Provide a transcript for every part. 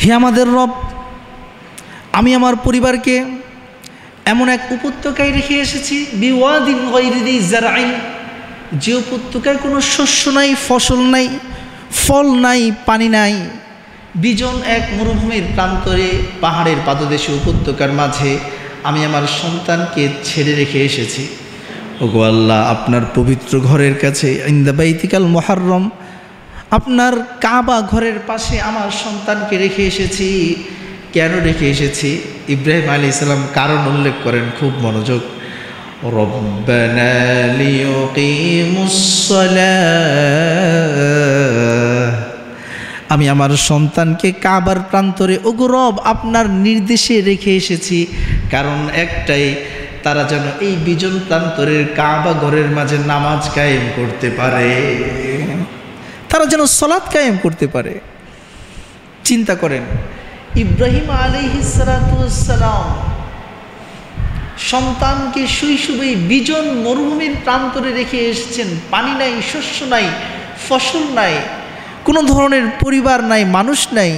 হে আমাদের রব, আমি আমার পরিবারকে এমন এক উপত্যকায় রেখে এসেছি, বিওয়াদিন গায়রি যি যারইন, যে উপত্যকায় কোনো শস্য নাই, ফসল নাই, ফল নাই, পানি নাই, বিজন এক মরুভূমির প্রান্তরে, পাহাড়ের পাদদেশে, উপত্যকার মাঝে আমি আমার সন্তানকে ছেড়ে রেখে এসেছি। ওগো আল্লাহ, আপনার পবিত্র ঘরের কাছে, ইনদা বাইতিকাল মুহাররম, আপনার কাবা ঘরের পাশে আমার সন্তানকে রেখে এসেছি। কেন রেখে এসেছি? ইব্রাহিম আলাইহিস সালাম কারণ উল্লেখ করেন, খুব মনোযোগ। রব্বানা লিয়ুকিমুস সালাহ, আমি আমার সন্তানকে কাবার প্রান্তরে, ওগো রব, আপনার নির্দেশে রেখে এসেছি। কারণ একটাই, তারা যেন এই বিজন প্রান্তরের কাবা ঘরের মাঝে নামাজ কায়েম করতে পারে, তারা যেন সালাত কায়েম করতে পারে। চিন্তা করেন, ইব্রাহিম আলাইহিস সালাম সন্তানকে শৈশবেই বিজন মরুভূমির প্রান্তরে রেখে এসেছেন। পানি নাই, শস্য নাই, ফসল নাই, কোনো ধরনের পরিবার নাই, মানুষ নাই,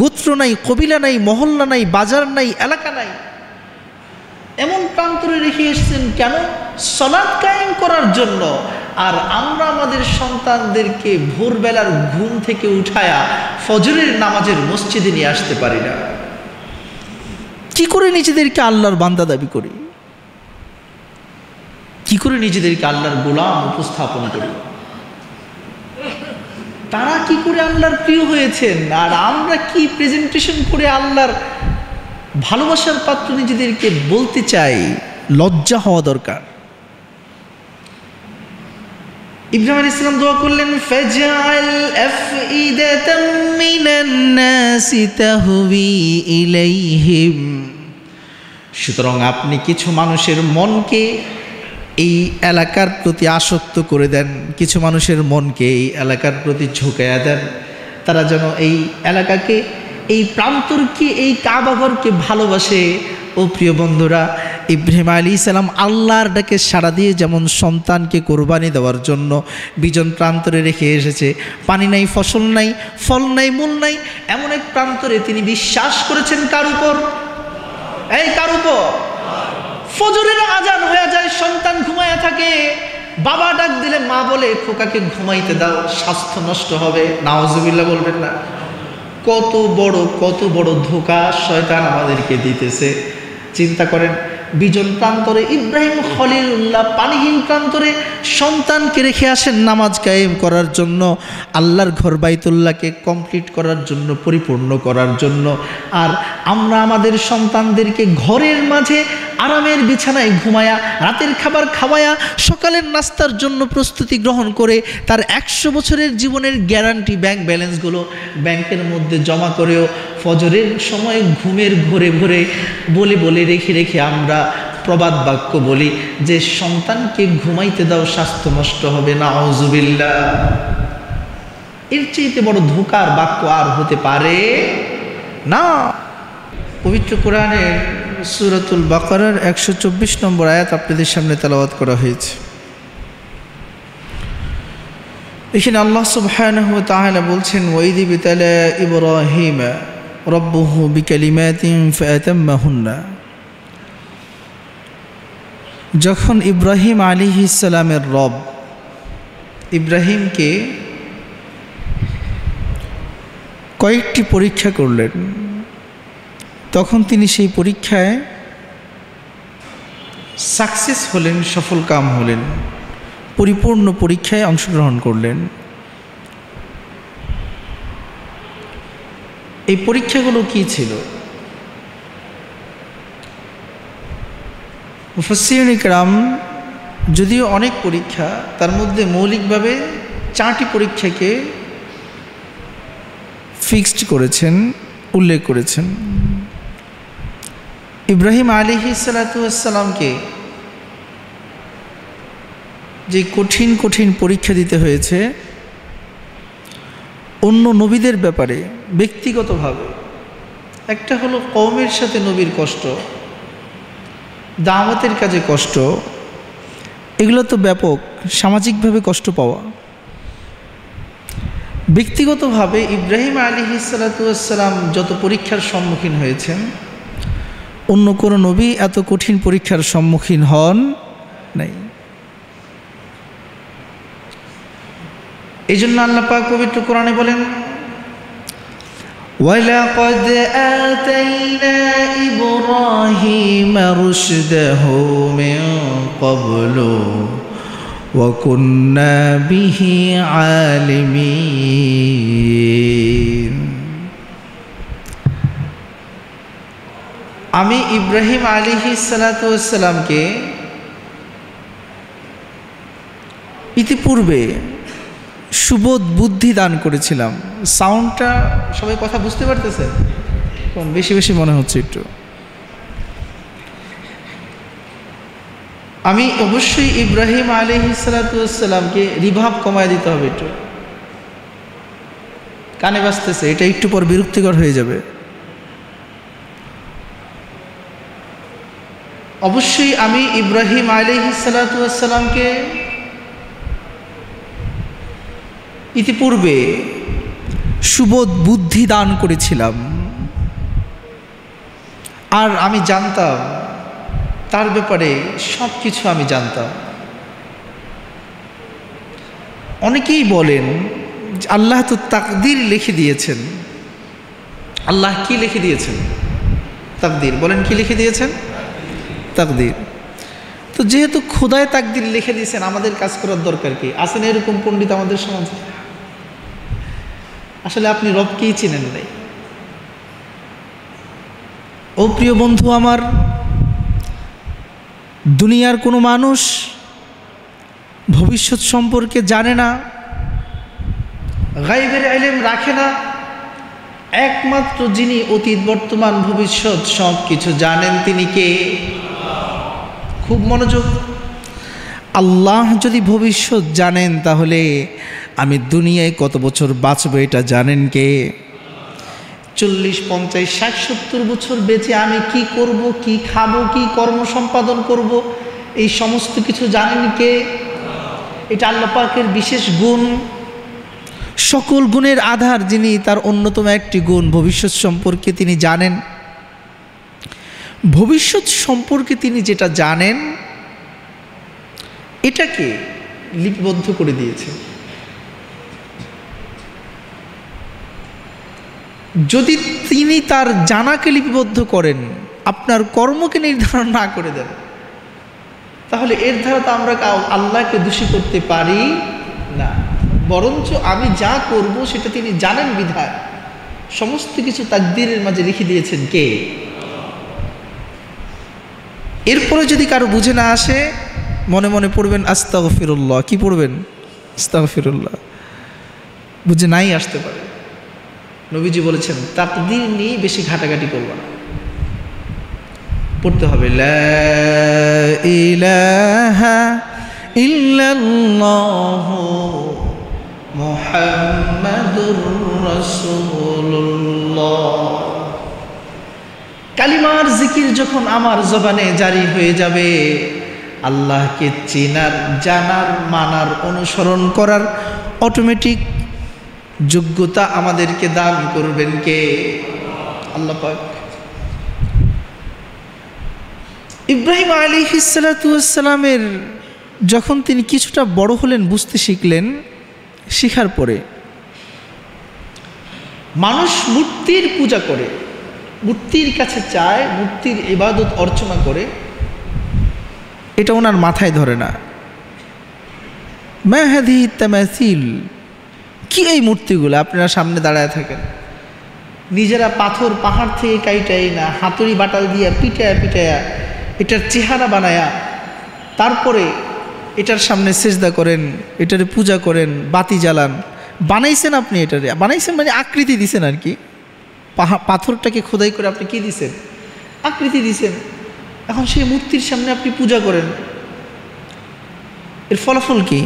গোত্র নাই, কবিলা নাই, মহল্লা নাই, বাজার নাই, এলাকা নাই, এমন প্রান্তরে রেখে এসেছেন। কেন? সালাত কায়েম করার জন্য। আর আমরা আমাদের সন্তানদেরকে ভোরবেলার ঘুম থেকে উঠায়া ফজরের নামাজের মসজিদে নিয়ে আসতে পারি না। কি করে নিজেদেরকে আল্লাহর বান্দা দাবি করি? কি করে নিজেদেরকে আল্লাহর গোলাম উপস্থাপন করি? তারা কি করে আল্লাহর প্রিয় হয়েছেন, আর আমরা কি প্রেজেন্টেশন করে আল্লাহর ভালোবাসার পাত্র নিজেদেরকে বলতে চাই? লজ্জা হওয়া দরকার। ইব্রাহিম আলাইহিস সালাম দোয়া করলেন, ফাজআল আফইদাতাম মিনান নাসি তাহবি ইলাইহিম। সুতরাং আপনি কিছু মানুষের মনকে এই এলাকার প্রতি আসক্ত করে দেন, কিছু মানুষের মনকে এই এলাকার প্রতি ঝুঁকাইয়া দেন, তারা যেন এই এলাকাকে, এই প্রান্তরকে, এই কাবাঘরকে ভালোবাসে। ও প্রিয় বন্ধুরা, ইব্রাহিম আলাইহিস সালাম আল্লাহর ডাকে সাড়া দিয়ে যেমন সন্তানকে কোরবানি দেওয়ার জন্য বিজন প্রান্তরে রেখে এসেছে, পানি নাই, ফসল নাই, ফল নাই, মূল নাই, এমন এক প্রান্তরে তিনি বিশ্বাস করেছেন কার উপর? এই কার উপর? ফজরের আজান হয়ে যায়, সন্তান ঘুমায়া থাকে, বাবা ডাক দিলে মা বলে, খোকাকে ঘুমাইতে দাও, স্বাস্থ্য নষ্ট হবে। নাউজুবিল্লাহ বলবেন না? কত বড় ধোঁকা শয়তান আমাদেরকে দিতেছে। চিন্তা করেন, বিজন প্রান্তরে ইব্রাহিম খলিলুল্লাহ পানিহীন প্রান্তরে সন্তানকে রেখে আসেন নামাজ কায়েম করার জন্য, আল্লাহর ঘর বাইতুল্লাহকে কমপ্লিট করার জন্য, পরিপূর্ণ করার জন্য। আর আমরা আমাদের সন্তানদেরকে ঘরের মাঝে আরামের বিছানায় ঘুমায়া, রাতের খাবার খাওয়ায়া, সকালের নাস্তার জন্য প্রস্তুতি গ্রহণ করে, তার 100 বছরের জীবনের গ্যারান্টি ব্যাংক ব্যালেন্সগুলো ব্যাংকের মধ্যে জমা করেও ফজরের সময় ঘুমের ঘোরে ঘোরে বলে রেখে আমরা প্রবাদ বাক্য বলি যে সন্তানকে ঘুমাইতে দাও, স্বাস্থ্য নষ্ট হবে। নাউজুবিল্লাহ। এর চেয়ে বড় ধোঁকার বাক্য আর হতে পারে না। পবিত্র কোরআনের সূরাতুল বাকারার 124 নম্বর আয়াত আপনাদের সামনে তেলাওয়াত করা হয়েছে। এখানে আল্লাহ সুবহানাহু ওয়া তাআলা বলছেন, ওয়াইদ বিতালা ইব্রাহিম রাব্বুহু বিকালিমাতিন ফাতাম্মাহুন্না। যখন ইব্রাহিম আলাইহিস সালামের রব ইব্রাহিমকে কয়েকটি পরীক্ষা করলেন, তখন তিনি সেই পরীক্ষায় সাকসেস হলেন, সফল কাম হলেন, পরিপূর্ণ পরীক্ষায় অংশগ্রহণ করলেন। এই পরীক্ষাগুলো কি ছিল? মুফাসসিরিন ইকরাম যদিও অনেক পরীক্ষা, তার মধ্যে মৌলিকভাবে 4টি পরীক্ষাকে ফিক্সড করেছেন, উল্লেখ করেছেন। ইব্রাহিম আলাইহিস সালাতু ওয়াস সালামকে যে কঠিন পরীক্ষা দিতে হয়েছে, অন্য নবীদের ব্যাপারে ব্যক্তিগতভাবে, একটা হলো কওমের সাথে নবীর কষ্ট, দাওয়াতের কাজে কষ্ট, এগুলো তো ব্যাপক, সামাজিকভাবে কষ্ট পাওয়া। ব্যক্তিগতভাবে ইব্রাহিম আলাইহিসসালাম যত পরীক্ষার সম্মুখীন হয়েছেন, অন্য কোনো নবী এত কঠিন পরীক্ষার সম্মুখীন হন নাই। এই জন্য আল্লাহ পাক পবিত্র কোরআনে বলেন, وَلَقَدْ آتَيْنَا إِبْرَاهِيمَ رُشْدَهُ مِنْ قَبْلُ وَكُنَّا بِهِ عَالِمِينَ। আমি ইব্রাহিম আলাইহিসসালামকে ইতিপূর্বে সুবোধ বুদ্ধি দান করেছিলাম। সাউন্ডটা সবাই কথা বুঝতে পারতেছে? কোন বেশি বেশি মনে হচ্ছে একটু। আমি অবশ্যই ইব্রাহিম আলাইহিসসালামকে রিভাব কমায় দিতে হবে একটু, কানে বাজতেছে, এটা একটু পর বিরক্তিকর হয়ে যাবে। অবশ্যই আমি ইব্রাহিম আলাইহিসসালামকে ইতিপূর্বে সুবোধ বুদ্ধি দান করেছিলাম, আর আমি জানতাম তার ব্যাপারে সব কিছু আমি জানতাম। অনেকেই বলেন আল্লাহ তো তাকদির লিখে দিয়েছেন। আল্লাহ কি লিখে দিয়েছেন? তাকদির। বলেন কি লিখে দিয়েছেন? তাকদির। তো যেহেতু খোদায় তাকদির লিখে দিয়েছেন, আমাদের কাজ করার দরকার কি? আছেন এরকম পণ্ডিত আমাদের সমাজে? আসলে আপনি রবকেই চিনেন নাই। ও প্রিয় বন্ধু আমার, দুনিয়ার কোনো মানুষ ভবিষ্যৎ সম্পর্কে জানে না, গায়বের ইলম রাখে না। একমাত্র যিনি অতীত বর্তমান ভবিষ্যৎ সব কিছু জানেন, তিনি কে? খুব মনোযোগ। আল্লাহ যদি ভবিষ্যৎ জানেন, তাহলে আমি দুনিয়ায় কত বছর বাঁচব এটা জানেন কে? 40, 50, 60, 70 বছর বেঁচে আমি কি করব, কি খাবো, কি কর্ম সম্পাদন করব, এই সমস্ত কিছু জানেন কে? এটা আল্লাহ পাকের বিশেষ গুণ। সকল গুণের আধার যিনি, তার অন্যতম একটি গুণ ভবিষ্যৎ সম্পর্কে তিনি জানেন। ভবিষ্যৎ সম্পর্কে তিনি যেটা জানেন, এটাকে লিপিবদ্ধ করে দিয়েছেন। যদি তিনি তার জানাকে লিপিবদ্ধ করেন, আপনার কর্মকে নির্ধারণ না করে দেন, তাহলে এর দ্বারা তো আমরা আল্লাহকে দোষী করতে পারি না। বরঞ্চ আমি যা করব সেটা তিনি জানেন বিধায় সমস্ত কিছু তাকদীরের মাঝে লিখে দিয়েছেন কে? এরপরে যদি কারো বুঝে না আসে, মনে মনে পড়বেন আস্তাগফিরুল্লাহ। কি পড়বেন? আস্তাগফিরুল্লাহ। বুঝে নাই আসতে পারে। নবীজি বলেছেন তাকদীর নিয়ে বেশি ঘাটাঘাটি করব না, পড়তে হবে লা ইলাহা ইল্লাল্লাহু মুহাম্মাদুর রাসূলুল্লাহ। কালিমার জিকির যখন আমার জবানে জারি হয়ে যাবে, আল্লাহকে চেনার, জানার, মানার, অনুসরণ করার অটোমেটিক যোগ্যতা আমাদেরকে দান করবেন কে? আল্লাহ পাক। ইব্রাহিম আলাইহিসসালামের যখন তিনি কিছুটা বড় হলেন, বুঝতে শিখলেন, শিখার পরে মানুষ মূর্তির পূজা করে, মূর্তির কাছে চায়, মূর্তির ইবাদত অর্চনা করে, এটা ওনার মাথায় ধরে না। মা হাদিহি তামাসিল, কি এই মূর্তিগুলো? আপনারা সামনে দাঁড়ায় থাকেন, নিজেরা পাথর পাহাড় থেকে কাইটাই না, হাতুড়ি বাটাল দিয়া পিটায়া পিটায়া এটার চেহারা বানায়া, তারপরে এটার সামনে সেজদা করেন, এটারে পূজা করেন, বাতি জ্বালান। বানাইছেন আপনি, এটারে বানাইছেন মানে আকৃতি দিছেন আর কি। পাথরটাকে খোদাই করে আপনি কি দিছেন? আকৃতি দিছেন। এখন সেই মূর্তির সামনে আপনি পূজা করেন, এর ফলাফল কি?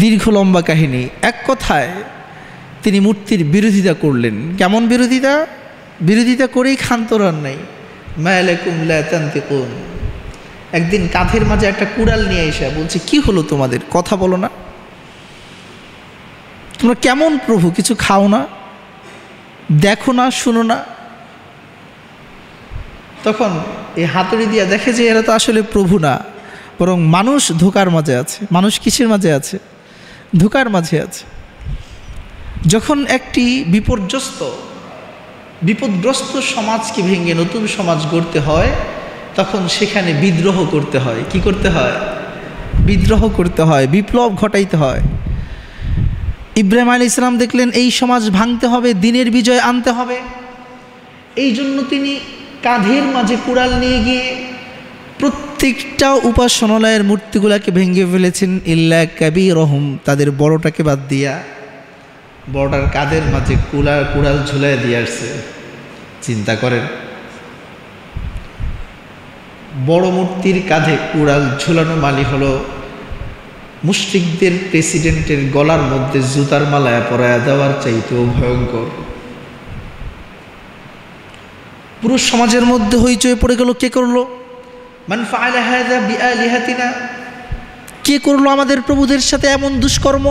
দীর্ঘ লম্বা কাহিনী। এক কথায় তিনি মূর্তির বিরোধিতা করলেন। কেমন বিরোধিতা? বিরোধিতা করেই ক্ষান্ত হন নাই। মা লাকুম লা তানতিকুন। একদিন কাঁধের মাঝে একটা কুড়াল নিয়ে এসে বলছে, কি হলো তোমাদের, কথা বলো না? তোমরা কেমন প্রভু, কিছু খাও না, দেখো না, শুনো না? তখন এই হাতুড়ি দিয়া দেখে যে এরা তো আসলে প্রভু না, বরং মানুষ ধোকার মাঝে আছে। মানুষ কিসের মাঝে আছে? ধোকার মাঝে আছে। যখন একটি বিপদগ্রস্ত সমাজকে ভেঙে নতুন সমাজ গড়তে হয়, তখন সেখানে বিদ্রোহ করতে হয়। কি করতে হয়? বিদ্রোহ করতে হয়, বিপ্লব ঘটাইতে হয়। ইব্রাহিম আলাইহিস সালাম দেখলেন এই সমাজ ভাঙতে হবে, দিনের বিজয় আনতে হবে। এই জন্য তিনি কাঁধের মাঝে কুড়াল নিয়ে গিয়ে প্রত্যেকটা উপাসনালয়ের মূর্তিগুলাকে ভেঙে ফেলেছেন, ইল্লা কাবীরহুম, তাদের বড়টাকে বাদ দিয়া। বড়টার কাঁধের মাঝে কুড়াল ঝুলাই দিয়ে আসছে। চিন্তা করেন, বড় মূর্তির কাঁধে কুড়াল ঝুলানো মালি হলো মুশরিকদের প্রেসিডেন্টের গলার মধ্যে জুতার মালায় পরায়া দেওয়ার চাইতেও ভয়ঙ্কর। পুরো সমাজের মধ্যে হইচই পড়ে গেল। কে করলো? মান ফাআলা হাযা বিআলিহাতিনা, কে করলো আমাদের প্রভুদের সাথে এমন দুষ্কর্ম?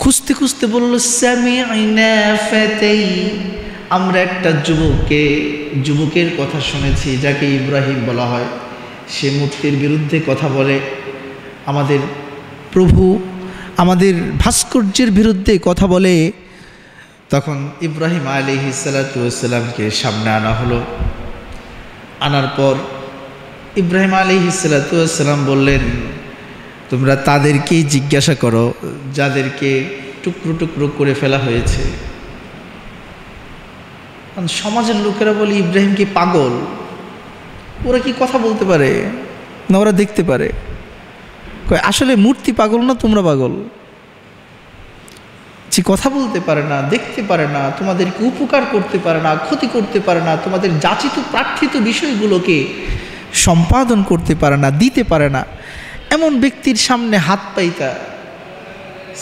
খুঁজতে খুঁজতে বলল, সামি'না ফাতাই, আমরা একটা যুবকের কথা শুনেছি যাকে ইব্রাহিম বলা হয়। সে মূর্তির বিরুদ্ধে কথা বলে, আমাদের প্রভু আমাদের ভাস্কর্যের বিরুদ্ধে কথা বলে। তখন ইব্রাহিম আলাইহিস সালাতু ওয়াস সালামকে সামনে আনা হলো। আনার পর ইব্রাহিম আলাইহিস সালাতু ওয়াস সালাম বললেন, তোমরা তাদেরকেই জিজ্ঞাসা করো যাদেরকে টুকরো টুকরো করে ফেলা হয়েছে। সমাজের লোকেরা বলে, ইব্রাহিম কি পাগল? ওরা কি কথা বলতে পারে না ওরা দেখতে পারে? আসলে মূর্তি পাগল না, তোমরা পাগল। যে কথা বলতে পারে না, দেখতে পারে না, তোমাদেরকে উপকার করতে পারে না, ক্ষতি করতে পারে না, তোমাদের যাচিত প্রার্থিত বিষয়গুলোকে সম্পাদন করতে পারে না, দিতে পারে না, এমন ব্যক্তির সামনে হাত পাইতা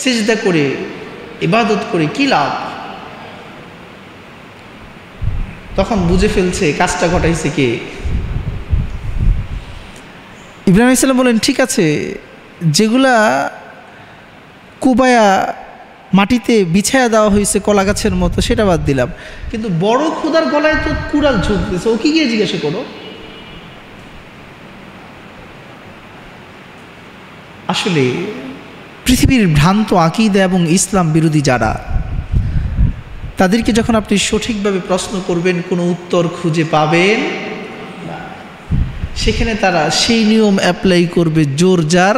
সিজদা করে ইবাদত করে কি লাভ? তখন বুঝে ফেলছে কাজটা ঘটাইছে কে। ইব্রাহিম আলাইহিস সালাম বলেন, ঠিক আছে, যেগুলা কুবায়া মাটিতে বিছায়া দেওয়া হয়েছে কলা গাছের মতো সেটা বাদ দিলাম, কিন্তু বড় খোদার গলায় তো কুড়াল ঝুঁকতেছে, ও কি গিয়ে জিজ্ঞাসা করো? আসলে পৃথিবীর ভ্রান্ত আকীদা এবং ইসলাম বিরোধী যারা, তাদেরকে যখন আপনি সঠিকভাবে প্রশ্ন করবেন কোনো উত্তর খুঁজে পাবেন না। সেখানে তারা সেই নিয়ম অ্যাপ্লাই করবে, জোর যার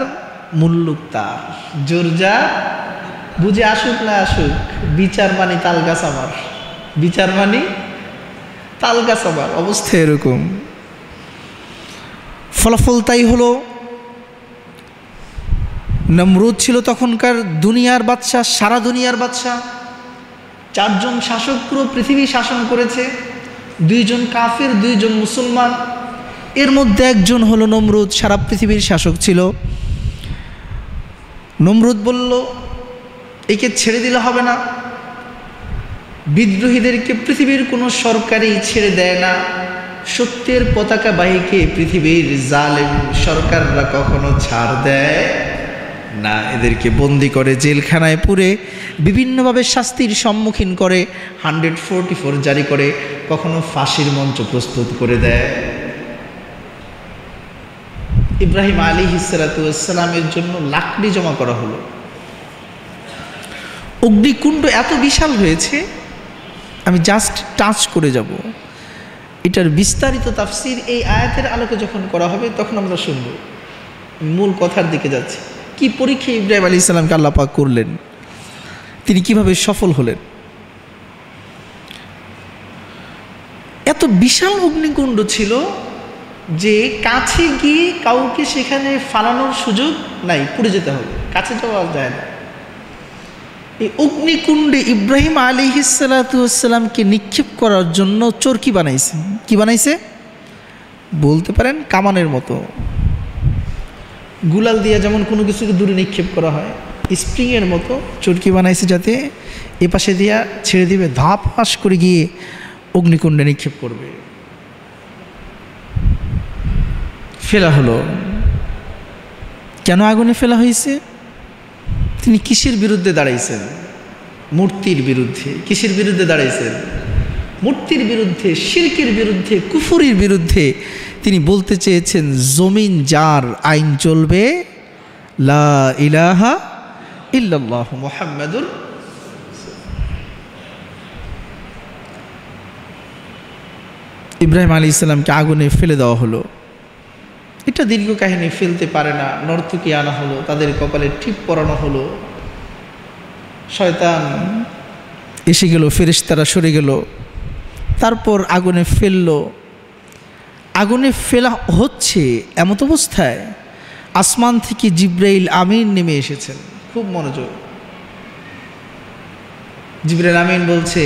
মুল্লুক তার। জোর যার, বুঝে আসুক না আসুক, বিচার মানি তাল গাছ আমার, বিচার মানি তাল গাছ আমার। অবস্থা এরকম। ফলাফল তাই হলো। নমরুদ ছিল তখনকার দুনিয়ার বাদশাহ, সারা দুনিয়ার বাদশাহ। 4 জন শাসক পুরো পৃথিবী শাসন করেছে, 2 জন কাফের, 2 জন মুসলমান। এর মধ্যে একজন হলো নমরুদ, সারা পৃথিবীর শাসক ছিল। নমরুদ বলল, একে ছেড়ে দিলে হবে না। বিদ্রোহীদেরকে পৃথিবীর কোনো সরকারই ছেড়ে দেয় না। সত্যের পতাকা বাহীকে পৃথিবীর জালেম সরকাররা কখনো ছাড় দেয় না। এদেরকে বন্দি করে, জেলখানায় পুরে বিভিন্নভাবে শাস্তির সম্মুখীন করে, 144 জারি করে, কখনো ফাঁসির মঞ্চ প্রস্তুত করে দেয়। ইব্রাহিম আলাইহিস সালাতু ওয়াস সালামের জন্য লাকড়ি জমা করা হলো। অগ্নিকুণ্ড এত বিশাল হয়েছে, আমি জাস্ট টাচ করে যাব। এটার বিস্তারিত তাফসীর এই আয়াতের আলোকে যখন করা হবে তখন আমরা শুনব। মূল কথার দিকে যাচ্ছে। কি পরীক্ষা ইব্রাহিম আলাইহিস সালামকে আল্লাহ পাক করলেন, তিনি কিভাবে সফল হলেন। এত বিশাল অগ্নিকুণ্ড ছিল যে কাছে গিয়ে কাউকে সেখানে ফালানোর সুযোগ নাই, পুড়ে যেতে হবে, কাছে যাওয়া যায় না। এই অগ্নিকুণ্ডে ইব্রাহিম আলাইহিস সালাতু ওয়াস সালামকে নিক্ষেপ করার জন্য চরকি বানাইছে। কি বানাইছে বলতে পারেন? কামানের মতো। গুলাল দিয়া যেমন কোনো কিছুকে দূরে নিক্ষেপ করা হয়, স্প্রিংয়ের মতো চরকি বানাইছে, যাতে এ পাশে দিয়া ছেড়ে দিবে, ধাপ পাশ করে গিয়ে অগ্নিকুণ্ডে নিক্ষেপ করবে। ফেলা হলো। কেন আগুনে ফেলা হয়েছে? তিনি কিসের বিরুদ্ধে দাঁড়াইছেন? মূর্তির বিরুদ্ধে। কিসের বিরুদ্ধে দাঁড়াইছেন? মূর্তির বিরুদ্ধে, শিরকের বিরুদ্ধে, কুফরির বিরুদ্ধে। তিনি বলতে চেয়েছেন জমিন যার আইন চলবে, লা ইলাহা ইল্লাল্লাহ মুহাম্মাদুর। ইব্রাহিম আলাইহিস সালামকে আগুনে ফেলে দেওয়া হলো। এটা দীর্ঘ কাহিনী, ফেলতে পারে না, নর্তকী আনা হলো, তাদের কপালে টিপ পরানো হলো, শয়তান এসে গেল, ফেরেশতারা সরে গেল, তারপর আগুনে ফেললো। আগুনে ফেলা হচ্ছে এমত অবস্থায় আসমান থেকে জিবরাইল আমিন নেমে এসেছেন। খুব মনোযোগ। জিবরাইল আমিন বলছে,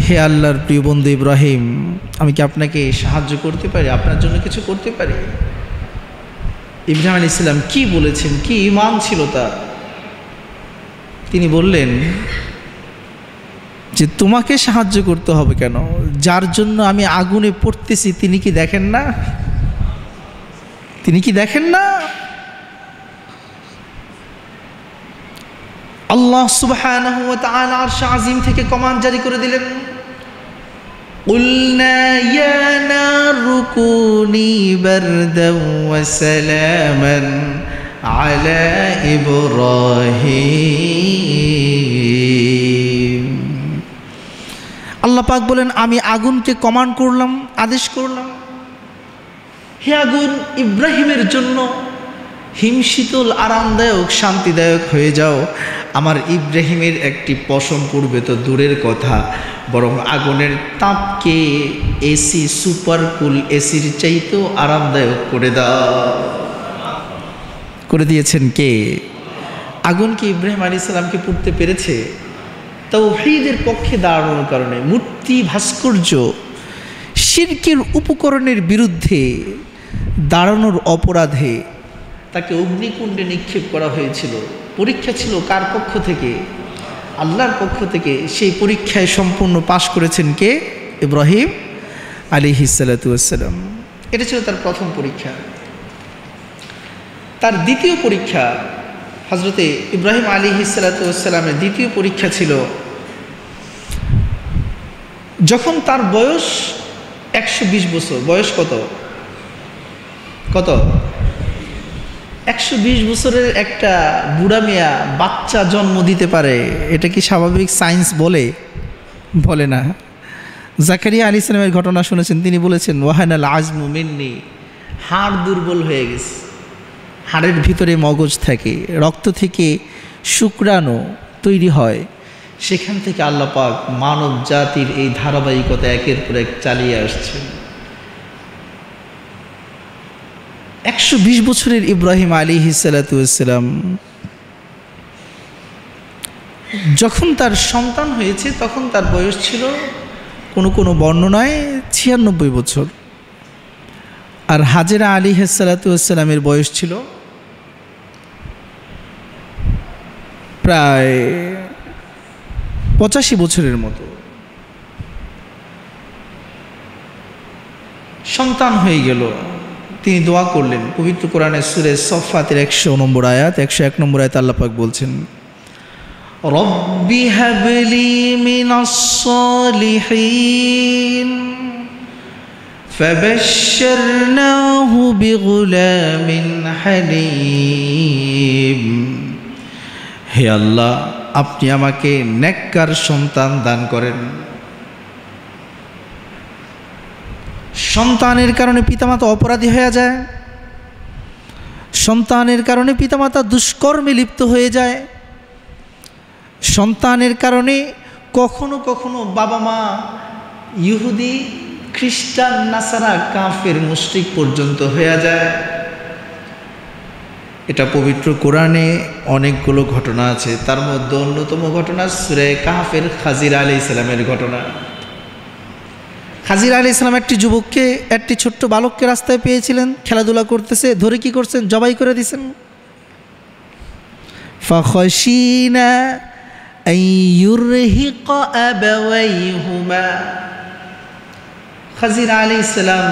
হে আল্লাহর প্রিয় বন্ধু ইব্রাহিম, আমি কি আপনাকে সাহায্য করতে পারি? আপনার জন্য কিছু করতে পারি? ইব্রাহিম আলাইহিস সালাম কি বলেছেন, কি ঈমান ছিল তার। তিনি বললেন যে তোমাকে সাহায্য করতে হবে কেন? যার জন্য আমি আগুনে পড়তেছি তিনি কি দেখেন না? তিনি কি দেখেন না? আল্লাহ সুবহানাহু ওয়া তাআলা আরশ আজিম থেকে কমান্ড জারি করে দিলেন, কুলনা ইয়া নারু কুনি বারদান ওয়া সালামান আলা ইব্রাহিম। আল্লাহ পাক বলেন, আমি আগুনকে কমান্ড করলাম, আদেশ করলাম, হে আগুন ইব্রাহিমের জন্য হিমশীতল, আরামদায়ক, শান্তিদায়ক হয়ে যাও। আমার ইব্রাহিমের একটি পশম পড়বে তো দূরের কথা, বরং আগুনের তাপকে এসি, সুপার কুল এসির চাইতেও আরামদায়ক করে দাও। করে দিয়েছেন কে? আগুন কি ইব্রাহিম আলাইহিস সালামকে পড়তে পেরেছে? তাওহীদের পক্ষে দাঁড়ানোর কারণে, মূর্তি, ভাস্কর্য, শিরকের উপকরণের বিরুদ্ধে দাঁড়ানোর অপরাধে তাকে অগ্নিকুণ্ডে নিক্ষেপ করা হয়েছিল। পরীক্ষা ছিল কার পক্ষ থেকে? আল্লাহর পক্ষ থেকে। সেই পরীক্ষায় সম্পূর্ণ পাশ করেছেন কে? ইব্রাহিম আলাইহিস সালাতু ওয়াস সালাম। এটা ছিল তার প্রথম পরীক্ষা। তার দ্বিতীয় পরীক্ষা, হযরতে ইব্রাহিম আলাইহিস সালাতু ওয়াস সালামের দ্বিতীয় পরীক্ষা ছিল যখন তার বয়স 120 বছর। বয়স কত? কত? 120 বছরের একটা বুড়া মিয়া বাচ্চা জন্ম দিতে পারে, এটা কি স্বাভাবিক সায়েন্স বলে? বলে না। জাকারিয়া আলাইহিস সালামের ঘটনা শুনেছেন, তিনি বলেছেন ওয়াহানাল আজমু মিন্নি, হাড় দুর্বল হয়ে গেছে। হাড়ের ভিতরে মগজ থাকে, রক্ত থেকে শুক্রাণু তৈরি হয়, সেখান থেকে আল্লাহ পাক মানব জাতির এই ধারাবাহিকতা একের পর এক চালিয়ে আসছে। 120 বছরের ইব্রাহিম আলাইহিস সালাতু ওয়াস সালাম যখন তার সন্তান হয়েছে তখন তার বয়স ছিল কোনো কোনো বর্ণনায় 96 বছর। আর হাজেরা আলাইহিস সালাতু ওয়াস সালামের বয়স ছিল প্রায় 85 বছরের মতো। সন্তান হয়ে গেল, তিনি দোয়া করলেন। পবিত্র কোরআনের সূরা সফফাতের 100 নম্বর আয়াত, 101 নম্বর আয়াত আল্লাহ পাক বলছেন, রব্বি হাবলি মিনাস সালিহিন ফাবাশশারনাহু বিগুলামিন হালিম। হে আল্লাহ, আপনি আমাকে নেককার সন্তান দান করেন। সন্তানের কারণে পিতামাতা অপরাধী হয়ে যায়, সন্তানের কারণে পিতামাতা দুষ্কর্মে লিপ্ত হয়ে যায়, সন্তানের কারণে কখনো কখনো বাবা মা ইহুদি, খ্রিস্টান, নাসারা, কাফের, মুশরিক পর্যন্ত হয়ে যায়। এটা পবিত্র কোরআনে অনেকগুলো ঘটনা আছে, তার মধ্যে অন্যতম ঘটনা সূরা কাহফের খাজির আলাইহিস সালামের ঘটনা। খাজির আলাইহিস সালাম একটি যুবককে, একটি ছোট্ট বালককে রাস্তায় পেয়েছিলেন, খেলাধুলা করতেছে, ধরে কি করছেন? জবাই করে দিয়েছেন। ফাখাশিনা আইয়ুরহিকা আবাওয়াইহুমা। খাজির আলাইহিস সালাম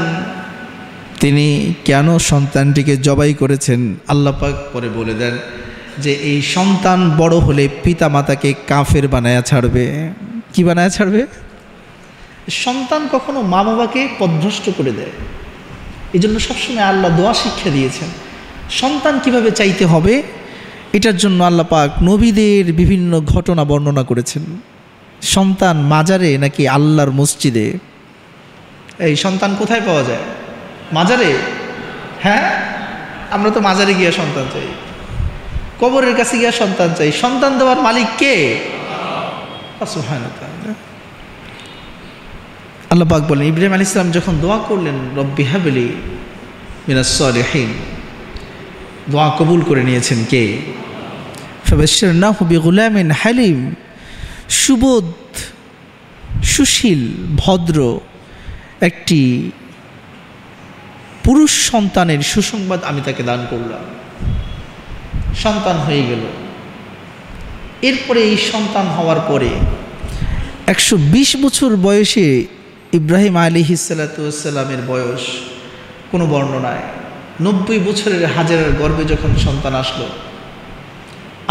তিনি কেন সন্তানটিকে জবাই করেছেন আল্লাহ পাক পরে বলে দেন যে এই সন্তান বড় হলে পিতা মাতাকে কাফের বানায়া ছাড়বে। কি বানায়া ছাড়বে? সন্তান কখনো মা বাবাকে পথভ্রষ্ট করে দেয়। এই জন্য সবসময় আল্লাহ দোয়া শিক্ষা দিয়েছেন সন্তান কিভাবে চাইতে হবে। এটার জন্য আল্লাহ পাক নবীদের বিভিন্ন ঘটনা বর্ণনা করেছেন। সন্তান মাজারে নাকি আল্লাহর মসজিদে? এই সন্তান কোথায় পাওয়া যায়? মাজারে। হ্যাঁ, আমরা তো মাজারে গিয়া সন্তান চাই, কবরের কাছে গিয়া সন্তান চাই। সন্তান দেওয়ার মালিক কে? সুবহানাল্লাহ। আল্লাহ পাক বলেন ইব্রাহিম আলাইহিস সালাম যখন দোয়া করলেন রব্বি হাবলি মিনাস সালিহিন, দোয়া কবুল করে নিয়েছেন কে? ফাবাশশারনাহু বিগুলামিন হালিম, সুবোধ, সুশীল, ভদ্র একটি পুরুষ সন্তানের সুসংবাদ আমি তাকে দান করলাম। সন্তান হয়ে গেল। এরপরে এই সন্তান হওয়ার পরে 120 বছর বয়সে ইব্রাহিম আলাইহিস সালাতু ওয়াস সালামের বয়স কোনো বর্ণনায় 90 বছরের হাজেরার গর্ভে যখন সন্তান আসলো,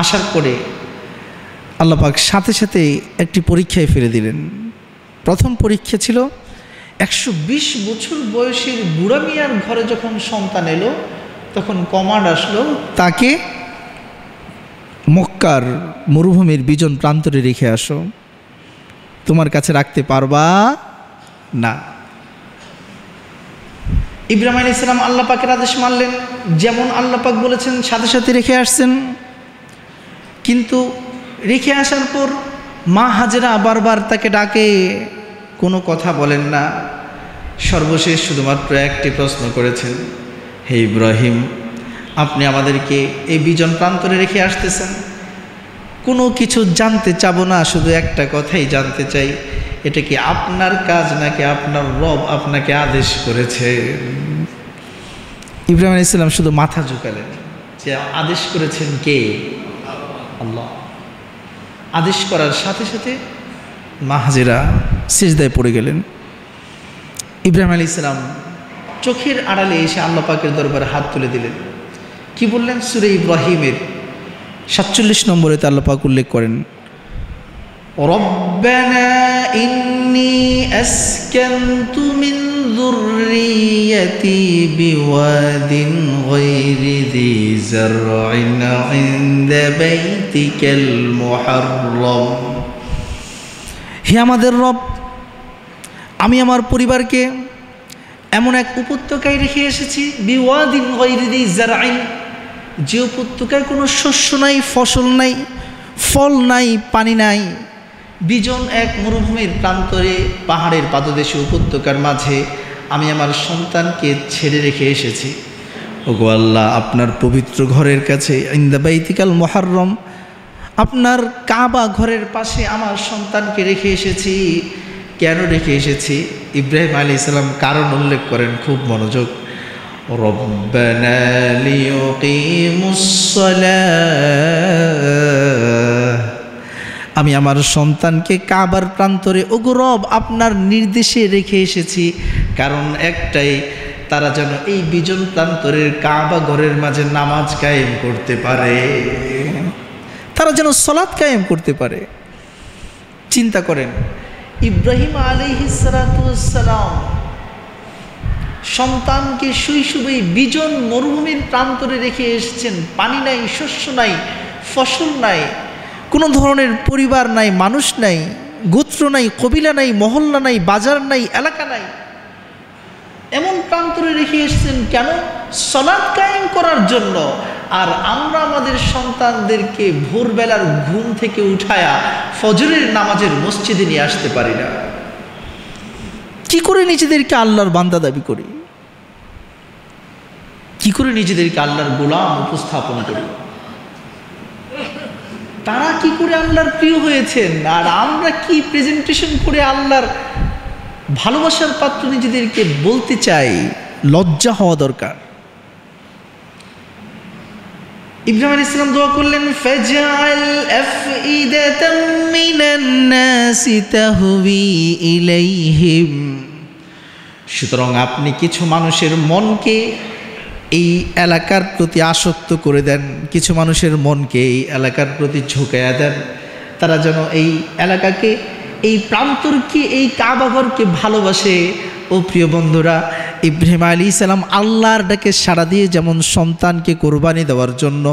আসার পরে আল্লাহ পাক সাথে সাথে একটি পরীক্ষায় ফেলে দিলেন। প্রথম পরীক্ষা ছিল 120 বছর বয়সের বুড়া মিয়ার ঘরে যখন সন্তান এলো তখন কমান্ড আসলো তাকে মক্কার মরুভূমির বিজন প্রান্তরে রেখে আসো, তোমার কাছে রাখতে পারবা না। ইব্রাহিম আলাইহিস সালাম আল্লাহ পাকের আদেশ মানলেন, যেমন আল্লাহ পাক বলেছেন সাথে সাথে রেখে আসছেন। কিন্তু রেখে আসার পর মা হাজেরা বারবার তাকে ডাকে, কোনো কথা বলেন না। সর্বশেষ শুধুমাত্র একটি প্রশ্ন করেছেন, হে ইব্রাহিম, আপনি আমাদেরকে এই বিজন প্রান্তরে রেখে আসতেছেন, কোনো কিছু জানতে চাবো না, শুধু একটা কথাই জানতে চাই, এটা কি আপনার কাজ নাকি আপনার রব আপনাকে আদেশ করেছে? ইব্রাহিম আলাইহিস সালাম শুধু মাথা ঝুঁকালেন যে আদেশ করেছেন কে? আল্লাহ। আদেশ করার সাথে সাথে মা হাজেরা সিজদায় পড়ে গেলেন। ইব্রাহিম আলাইহিস সালাম চোখের আড়ালে এসে আল্লাহ পাকের দরবারে হাত তুলে দিলেন। কি বললেন? সূরা ইব্রাহিমের 47 নম্বরেতে আল্লাহ পাক উল্লেখ করেন, রব্বানা ইন্নী আসকানতু মিন যুররিয়্যাতি বিওয়াদিন গায়রি যী যারইন ইনদা বাইতিকাল মুহাররম। হে আমাদের রব, আমি আমার পরিবারকে এমন এক উপত্যকায় রেখে এসেছি, বিওয়াদিন গায়রি যী যারইন, যে উপত্যকায় কোনো শস্য নাই, ফসল নাই, ফল নাই, পানি নাই, বিজন এক মরুভূমির প্রান্তরে পাহাড়ের পাদদেশে উপত্যকার মাঝে আমি আমার সন্তানকে ছেড়ে রেখে এসেছি। ওগো আল্লাহ, আপনার পবিত্র ঘরের কাছে ইনদা বাইতিকাল মুহাররম, আপনার কাবা ঘরের পাশে আমার সন্তানকে রেখে এসেছি। কেন রেখে এসেছি? ইব্রাহিম আলাইহিস সালাম কারণ উল্লেখ করেন, খুব মনোযোগ। রব্বানা লিয়ুকিমুস সালাহ, আমি আমার সন্তানকে কাবার প্রান্তরে ওগো রব আপনার নির্দেশে রেখে এসেছি, কারণ একটাই, তারা যেন এই বিজন প্রান্তরের কাবা ঘরের মাঝে নামাজ কায়েম করতে পারে, তারা যেন সালাত কায়েম করতে পারে। চিন্তা করেন, ইব্রাহিম আলাইহিস সালাতু ওয়াস সালাম সন্তানকে শৈশবেই বিজন মরুভূমির প্রান্তরে রেখে এসেছেন। পানি নাই, শস্য নাই, ফসল নাই, কোনো ধরনের পরিবার নাই, মানুষ নাই, গোত্র নাই, কবিলা নাই, মহল্লা নাই, বাজার নাই, এলাকা নাই, এমন প্রান্তরে রেখে এসেছেন কেন? সালাত কায়েম করার জন্য। আর আমরা আমাদের সন্তানদেরকে ভোরবেলার ঘুম থেকে উঠায়া ফজরের নামাজের মসজিদে নিয়ে আসতে পারি না। কি করে নিজেদেরকে আল্লাহর বান্দা দাবি করি? কি করে নিজেদেরকে আল্লাহর গোলাম উপস্থাপন করি? তারা কি করে আল্লাহর প্রিয় হয়েছেন, আর আমরা কি প্রেজেন্টেশন করে আল্লাহর ভালোবাসার পাত্র নিজেদেরকে বলতে চাই? লজ্জা হওয়া দরকার। ইব্রাহিম আলাইহিস সালাম দোয়া করলেন, ফাজআল আফইদাতাম মিনান নাসি তাহবি ইলাইহিম, সুতরাং আপনি কিছু মানুষের মনকে এই এলাকার প্রতি আসক্ত করে দেন, কিছু মানুষের মনকে এই এলাকার প্রতি ঝুঁকাইয়া দেন, তারা যেন এই এলাকাকে, এই প্রান্তরকে, এই কাবাঘরকে ভালোবাসে। ও প্রিয় বন্ধুরা, ইব্রাহিম আলাইহিস সালাম আল্লাহর ডাকে সাড়া দিয়ে যেমন সন্তানকে কোরবানি দেওয়ার জন্য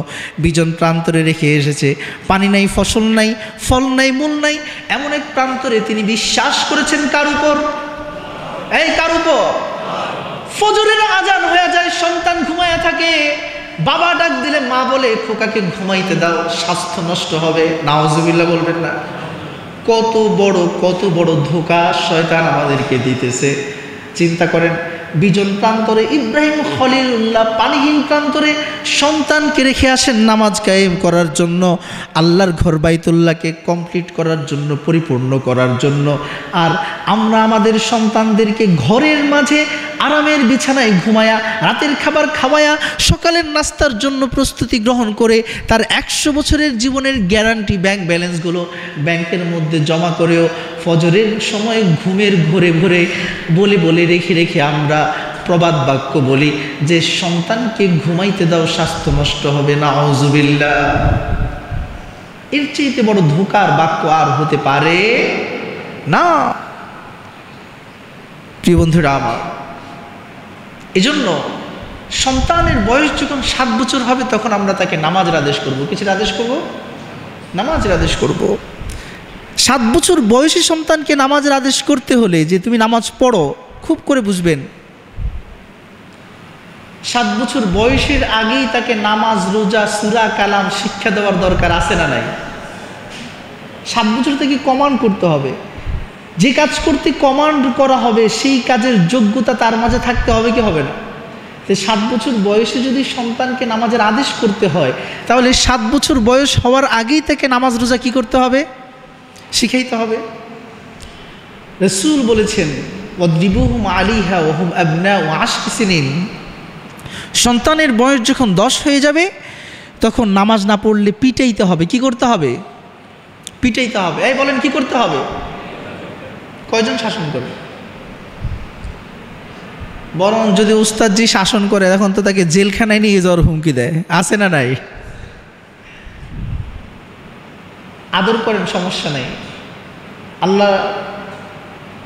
বিজন প্রান্তরে রেখে এসেছে, পানি নাই, ফসল নাই, ফল নাই, মূল নাই, এমন এক প্রান্তরে তিনি বিশ্বাস করেছেন কার উপর? এই কার উপর? ফজরের আজান হয়ে যায়, সন্তান ঘুমায়া থাকে, বাবা ডাক দিলে মা বলে খোকাকে ঘুমাইতে দাও, স্বাস্থ্য নষ্ট হবে। নাউজুবিল্লাহ বলবেন না? কত বড় ধোঁকা শয়তান আমাদেরকে দিতেছে। চিন্তা করেন, বিজন প্রান্তরে ইব্রাহিম খলিলুল্লাহ পানিহীন প্রান্তরে সন্তানকে রেখে আসেন নামাজ কায়েম করার জন্য, আল্লাহর ঘর বাইতুল্লাহকে কমপ্লিট করার জন্য, পরিপূর্ণ করার জন্য। আর আমরা আমাদের সন্তানদেরকে ঘরের মাঝে আরামের বিছানায় ঘুমায়া, রাতের খাবার খাওয়ায়া, সকালের নাস্তার জন্য প্রস্তুতি গ্রহণ করে তার 100 বছরের জীবনের গ্যারান্টি ব্যাংক ব্যালেন্সগুলো ব্যাংকের মধ্যে জমা করেও ফজরের সময় ঘুমের ঘোরে ঘোরে বলে রেখে আমরা প্রবাদ বাক্য বলি যে সন্তানকে ঘুমাইতে দাও, স্বাস্থ্য নষ্ট হবে। নাউজুবিল্লাহ। এর চেয়ে বড় ধোঁকার বাক্য আর হতে পারে না। প্রিয় বন্ধুরা আমার, এজন্য সন্তানের বয়স যখন 7 বছর হবে তখন আমরা তাকে নামাজের আদেশ করব। কিসের আদেশ করব? নামাজের আদেশ করব। 7 বছর বয়সী সন্তানকে নামাজের আদেশ করতে হলে যে তুমি নামাজ পড়ো, খুব করে বুঝবেন, 7 বছর বয়সের আগেই তাকে নামাজ, রোজা, সূরা কালাম শিক্ষা দেওয়ার দরকার আছে না নাই? 7 বছর থেকে কমান্ড করতে হবে। যে কাজ করতে কমান্ড করা হবে সেই কাজের যোগ্যতা তার মাঝে থাকতে হবে কি হবে না? 7 বছর বয়সে যদি সন্তানকে নামাজের আদেশ করতে হয়, তাহলে 7 বছর বয়স হওয়ার আগেই তাকে নামাজ, রোজা কি করতে হবে? শিখাইতে হবে। রাসূল বলেছেন, ওয়াদরিবুহুম আলাইহা ওয়া হুম আবনাউ 10 সিনিন। সন্তানের বয়স যখন 10 হয়ে যাবে তখন নামাজ না পড়লে পিটাইতে হবে। কি করতে হবে? পিটাইতে হবে। এই বলেন কি করতে হবে? কয়জন শাসন করে? বরং যদি উস্তাদজি শাসন করে এখন তো তাকে জেলখানায় নিয়ে যাওয়ার হুমকি দেয়, আছে না নাই? আদর করেন, সমস্যা নেই। আল্লাহ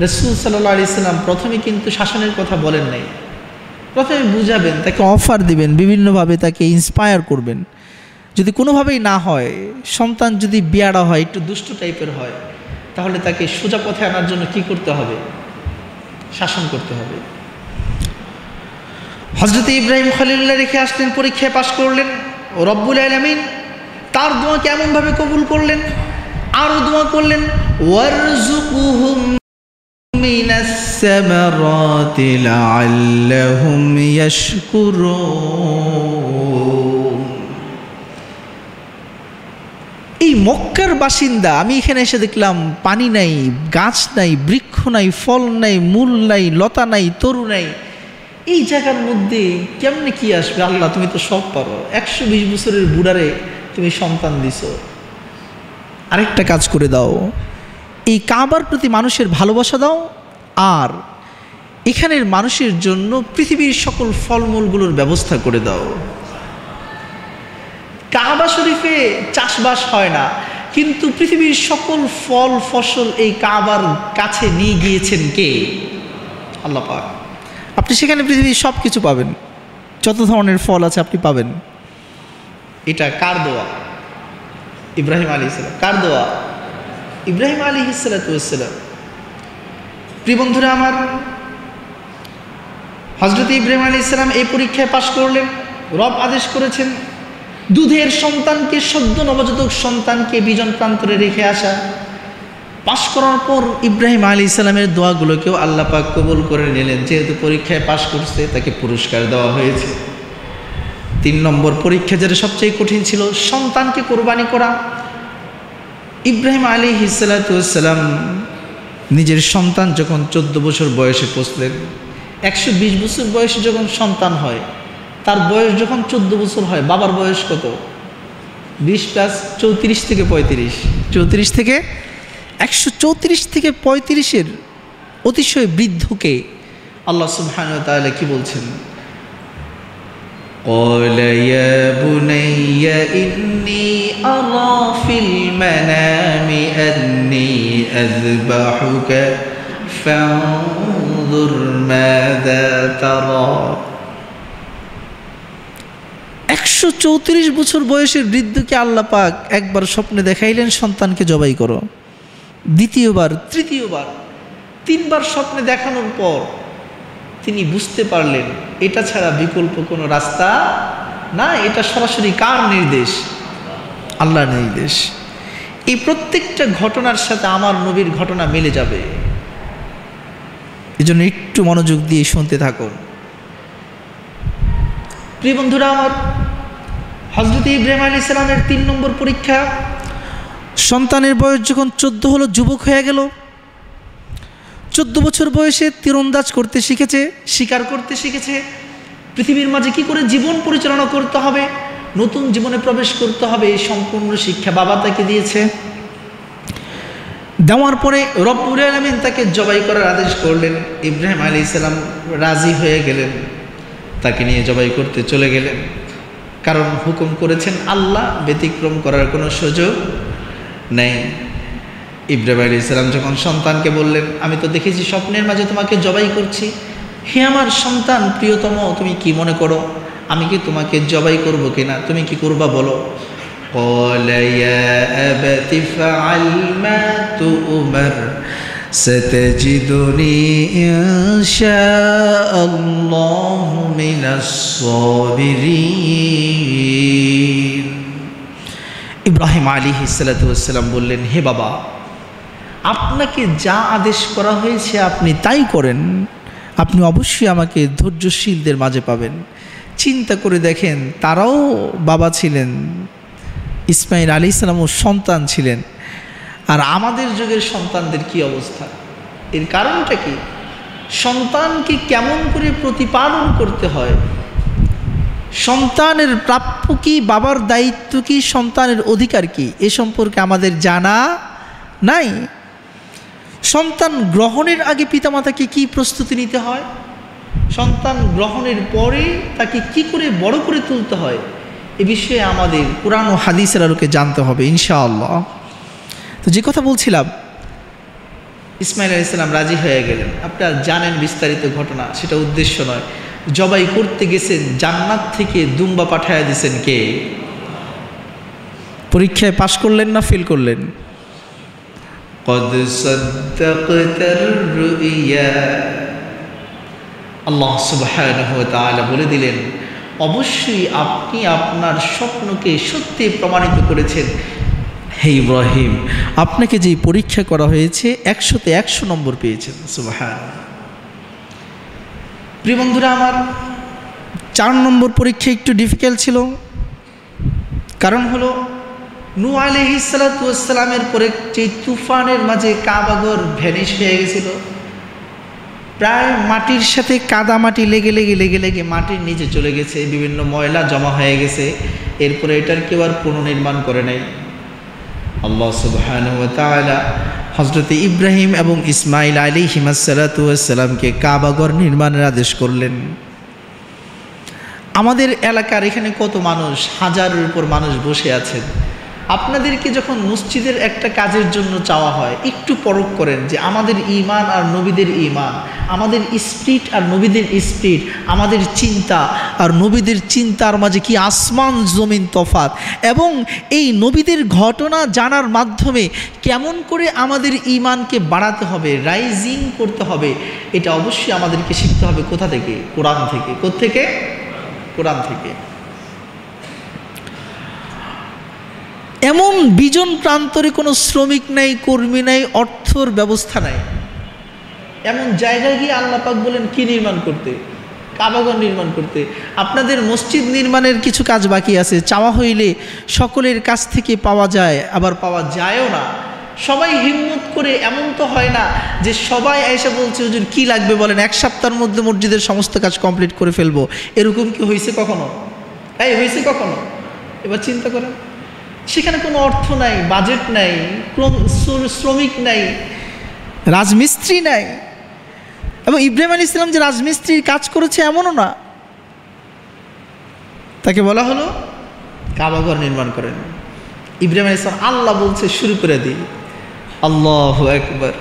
রাসূল সাল্লাল্লাহু আলাইহি সাল্লাম প্রথমে কিন্তু শাসনের কথা বলেন নাই। প্রথমে বুঝাবেন, তাকে অফার দিবেন, বিভিন্নভাবে তাকে ইন্সপায়ার করবেন। যদি কোনোভাবেই না হয়, সন্তান যদি বেয়াড়া হয়, একটু দুষ্টু টাইপের হয়, তাহলে তাকে সোজা পথে আনার জন্য কি করতে হবে? শাসন করতে হবে। হযরত ইব্রাহিম খলিলুল্লাহ রেখে আসলেন, পরীক্ষায় পাশ করলেন, ও রব্বুল আলামিন তার দোয়া কেমনভাবে কবুল করলেন? আরও দোয়া করলেন, ওয়ারযুকহুম মিনাস সামারাতি লাআল্লাহুম ইয়াশকুরুন। এই মক্কার বাসিন্দা, আমি এখানে এসে দেখলাম পানি নাই, গাছ নাই, বৃক্ষ নাই, ফল নাই, মূল নাই, লতা নাই, তরু নাই, এই জায়গার মধ্যে কেমনে কি আসবে? আল্লাহ তুমি তো সব পারো। 120 বছরের বুড়ারে তুমি সন্তান দিছো, আরেকটা কাজ করে দাও, এই কাবার প্রতি মানুষের ভালোবাসা দাও, আর এখানের মানুষের জন্য পৃথিবীর সকল ফলমূলগুলোর ব্যবস্থা করে দাও। কাবা শরীফে চাষবাস হয় না, কিন্তু পৃথিবীর সকল ফল ফসল এই কাবার কাছে নিয়ে গিয়েছেন কে? আল্লাহ পাক। আপনি সেখানে পৃথিবীর সব কিছু পাবেন, যত ধরনের ফল আছে আপনি পাবেন। এটা কার দোয়া? ইব্রাহিম আলাইহিস সালাম। কার দোয়া? ইব্রাহিম আলাইহিস সালাম। প্রিয় বন্ধুরা আমার, হযরত ইব্রাহিম আলাইহিস সালাম এই পরীক্ষায় পাশ করলেন। রব আদেশ করেছেন দুধের সন্তানকে, সদ্য নবজাতক সন্তানকে বিজন প্রান্তরে রেখে আসা। পাশ করার পর ইব্রাহিম আলাইহিস সালামের দোয়াগুলোকেও আল্লাহ পাক কবুল করে নিলেন। যেহেতু পরীক্ষায় পাশ করছে, তাকে পুরস্কার দেওয়া হয়েছে। 3 নম্বর পরীক্ষা, যেটা সবচেয়ে কঠিন ছিল, সন্তানকে কোরবানি করা। ইব্রাহিম আলাইহিস সালাম নিজের সন্তান যখন 14 বছর বয়সে পৌঁছলেন, 120 বছর বয়সে যখন সন্তান হয়, তার বয়স যখন 14 বছর হয়, বাবার বয়স কত? 20 প্লাস 34 থেকে 35, 34 থেকে 134 থেকে 35-এর অতিশয় বৃদ্ধকে আল্লাহ সুবহানাহু ওয়া তাআলা কি বলছেন? قال يا بني إني أرى في المنام أني أذبحك فانظر ماذا ترى 134 বছর বয়সের বৃদ্ধকে আল্লাহ পাক একবার স্বপ্নে দেখাইলেন সন্তানকে জবাই করো, দ্বিতীয়বার, তৃতীয়বার, 3 বার স্বপ্নে দেখানোর পর তিনি বুঝতে পারলেন এটা ছাড়া বিকল্প কোনো রাস্তা না, এটা সরাসরি কার নির্দেশ? আল্লাহর নির্দেশ। এই প্রত্যেকটা ঘটনার সাথে আমার নবীর ঘটনা মিলে যাবে, এজন্য একটু মনোযোগ দিয়ে শুনতে থাকুন। প্রিয় বন্ধুরা আমার, হযরত ইব্রাহিম আলাইহিস সালামের 3 নম্বর পরীক্ষা, সন্তানের বয়স যখন 14 হলো, যুবক হয়ে গেল, 14 বছর বয়সে তীরন্দাজ করতে শিখেছে, শিকার করতে শিখেছে, পৃথিবীর মাঝে কি করে জীবন পরিচালনা করতে হবে, নতুন জীবনে প্রবেশ করতে হবে, এই সম্পূর্ণ শিক্ষা বাবা তাকে দিয়েছে। দেওয়ার পরে রব্বুল আলামিন তাকে জবাই করার আদেশ করলেন। ইব্রাহিম আলাইহিস সালাম রাজি হয়ে গেলেন, তাকে নিয়ে জবাই করতে চলে গেলেন, কারণ হুকুম করেছেন আল্লাহ, ব্যতিক্রম করার কোনো সুযোগ নেই। ইব্রাহিম আলাইহিস সালাম যখন সন্তানকে বললেন, আমি তো দেখেছি স্বপ্নের মাঝে তোমাকে জবাই করছি, হে আমার সন্তান প্রিয়তম, তুমি কি মনে করো আমি কি তোমাকে জবাই করব কিনা, তুমি কি করবা বলো? قال يا أبت افعل ما تؤمر ستجدني إن شاء الله من الصابرين। ইব্রাহিম আলাইহিস সালাতু ওয়াস সালাম বললেন, হে বাবা, আপনাকে যা আদেশ করা হয়েছে আপনি তাই করেন, আপনি অবশ্যই আমাকে ধৈর্যশীলদের মাঝে পাবেন। চিন্তা করে দেখেন, তারাও বাবা ছিলেন, ইসমাইল আলাইহিস সালামও সন্তান ছিলেন, আর আমাদের যুগের সন্তানদের কি অবস্থা? এর কারণটা কি? সন্তানকে কেমন করে প্রতিপালন করতে হয়, সন্তানের প্রাপ্য কি, বাবার দায়িত্ব কি, সন্তানের অধিকার কি, এ সম্পর্কে আমাদের জানা নাই। সন্তান গ্রহণের আগে পিতামাতাকে কি প্রস্তুতি নিতে হয়, সন্তান গ্রহণের পরে তাকে কি করে বড় করে তুলতে হয়, এ বিষয়ে আমাদের কুরআন ও হাদিসের আলোকে জানতে হবে ইনশাআল্লাহ। তো যে কথা বলছিলাম, ইসমাইল আলাইহিস সালাম রাজি হয়ে গেলেন। আপনারা জানেন বিস্তারিত ঘটনা, সেটা উদ্দেশ্য নয়। জবাই করতে গেছেন, জান্নাত থেকে দুম্বা পাঠায়া দিয়েছেন কে? পরীক্ষায় পাশ করলেন না ফেল করলেন? قد صدقت الرؤيا, আল্লাহ সুবহানাহু ওয়া তাআলা বলে দিলেন, অবশ্যই আপনি আপনার স্বপ্নকে সত্যি প্রমাণিত করেছেন। হে ইব্রাহিম, আপনাকে যে পরীক্ষা করা হয়েছে 100-তে 100 নম্বর পেয়েছেন। সুবহানাল্লাহ। প্রিয় বন্ধুরা আমার, 4 নম্বর পরীক্ষা একটু ডিফিকাল্ট ছিল, কারণ হলো নূহ আলাইহিস সালাতু ওয়াস সালামের পরে যে তুফানের মাঝে কাবাঘর ভ্যানিশ হয়ে গেছিল, প্রায় মাটির সাথে কাদা মাটি লেগে লেগে লেগে লেগে মাটির নিচে চলে গেছে, বিভিন্ন ময়লা জমা হয়ে গেছে। এরপরে এটার কেউ আর পুনর্নির্মাণ করে নাই। আল্লাহ সুবহানাহু ওয়া তাআলা হযরত ইব্রাহিম এবং ইসমাইল আলাইহিস সালাতু ওয়াস সালামকে কাবাঘর নির্মাণের আদেশ করলেন। আমাদের এলাকার এখানে কত মানুষ, হাজারের উপর মানুষ বসে আছেন। আপনাদেরকে যখন মসজিদের একটা কাজের জন্য চাওয়া হয়, একটু পরখ করেন যে আমাদের ঈমান আর নবীদের ঈমান, আমাদের স্পিরিট আর নবীদের স্পিরিট, আমাদের চিন্তা আর নবীদের চিন্তার মাঝে কি আসমান জমিন তফাৎ, এবং এই নবীদের ঘটনা জানার মাধ্যমে কেমন করে আমাদের ঈমানকে বাড়াতে হবে, রাইজিং করতে হবে, এটা অবশ্যই আমাদেরকে শিখতে হবে। কোথা থেকে? কোরআন থেকে। কোত্থেকে? কোরআন থেকে। এমন বিজন প্রান্তরে কোনো শ্রমিক নাই, কর্মী নাই, অর্থর ব্যবস্থা নাই, এমন জায়গায় গিয়ে আল্লাহ পাক বলেন কি নির্মাণ করতে? কাবাঘর নির্মাণ করতে। আপনাদের মসজিদ নির্মাণের কিছু কাজ বাকি আছে, চাওয়া হইলে সকলের কাছ থেকে পাওয়া যায়, আবার পাওয়া যায়ও না। সবাই হিম্মত করে, এমন তো হয় না যে সবাই এসে বলছে হুজুর কি লাগবে বলেন, 1 সপ্তাহের মধ্যে মসজিদের সমস্ত কাজ কমপ্লিট করে ফেলবো, এরকম কি হয়েছে কখনো? তাই হয়েছে কখনো? এবার চিন্তা করেন, সেখানে কোনো অর্থ নাই, বাজেট নাই, শ্রমিক নাই, রাজমিস্ত্রি নাই। এবং ইব্রাহিম আলাইহিস সালাম যে রাজমিস্ত্রির কাজ করেছে এমনও না, তাকে বলা হলো কাবাঘর নির্মাণ করেন। ইব্রাহিম আলাইহিস সালাম আল্লাহ বলছে শুরু করে দিই। আল্লাহু আকবার।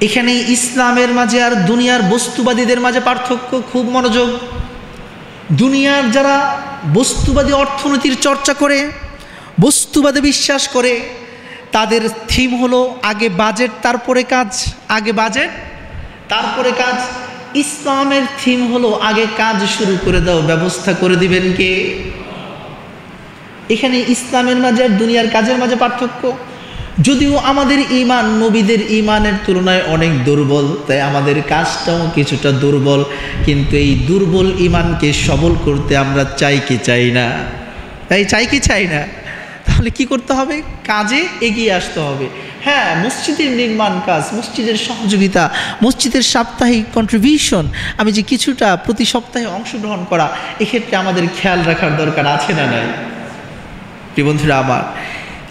এখানে ইসলামের মাঝে আর দুনিয়ার বস্তুবাদীদের মাঝে পার্থক্য, খুব মনোযোগ। দুনিয়ার যারা বস্তুবাদী অর্থনীতির চর্চা করে, বস্তুবাদে বিশ্বাস করে, তাদের থিম হলো আগে বাজেট তারপরে কাজ, আগে বাজেট তারপরে কাজ। ইসলামের থিম হলো আগে কাজ শুরু করে দাও, ব্যবস্থা করে দিবেন কে? এখানে ইসলামের মাঝে আর দুনিয়ার কাজের মাঝে পার্থক্য। যদিও আমাদের ঈমান নবীদের ঈমানের তুলনায় অনেক দুর্বল, তাই আমাদের কাজটাও কিছুটা দুর্বল, কিন্তু এই দুর্বল ঈমানকে সবল করতে আমরা চাই কি চাই না? তাই চাই কি চাই না? তাহলে কি করতে হবে? কাজে এগিয়ে আসতে হবে। হ্যাঁ, মসজিদের নির্মাণ কাজ, মসজিদের সহযোগিতা, মসজিদের সাপ্তাহিক কন্ট্রিবিউশন, আমি যে কিছুটা প্রতি সপ্তাহে অংশগ্রহণ করা, এক্ষেত্রে আমাদের খেয়াল রাখার দরকার আছে না নাই? প্রিয় বন্ধুরা আমার,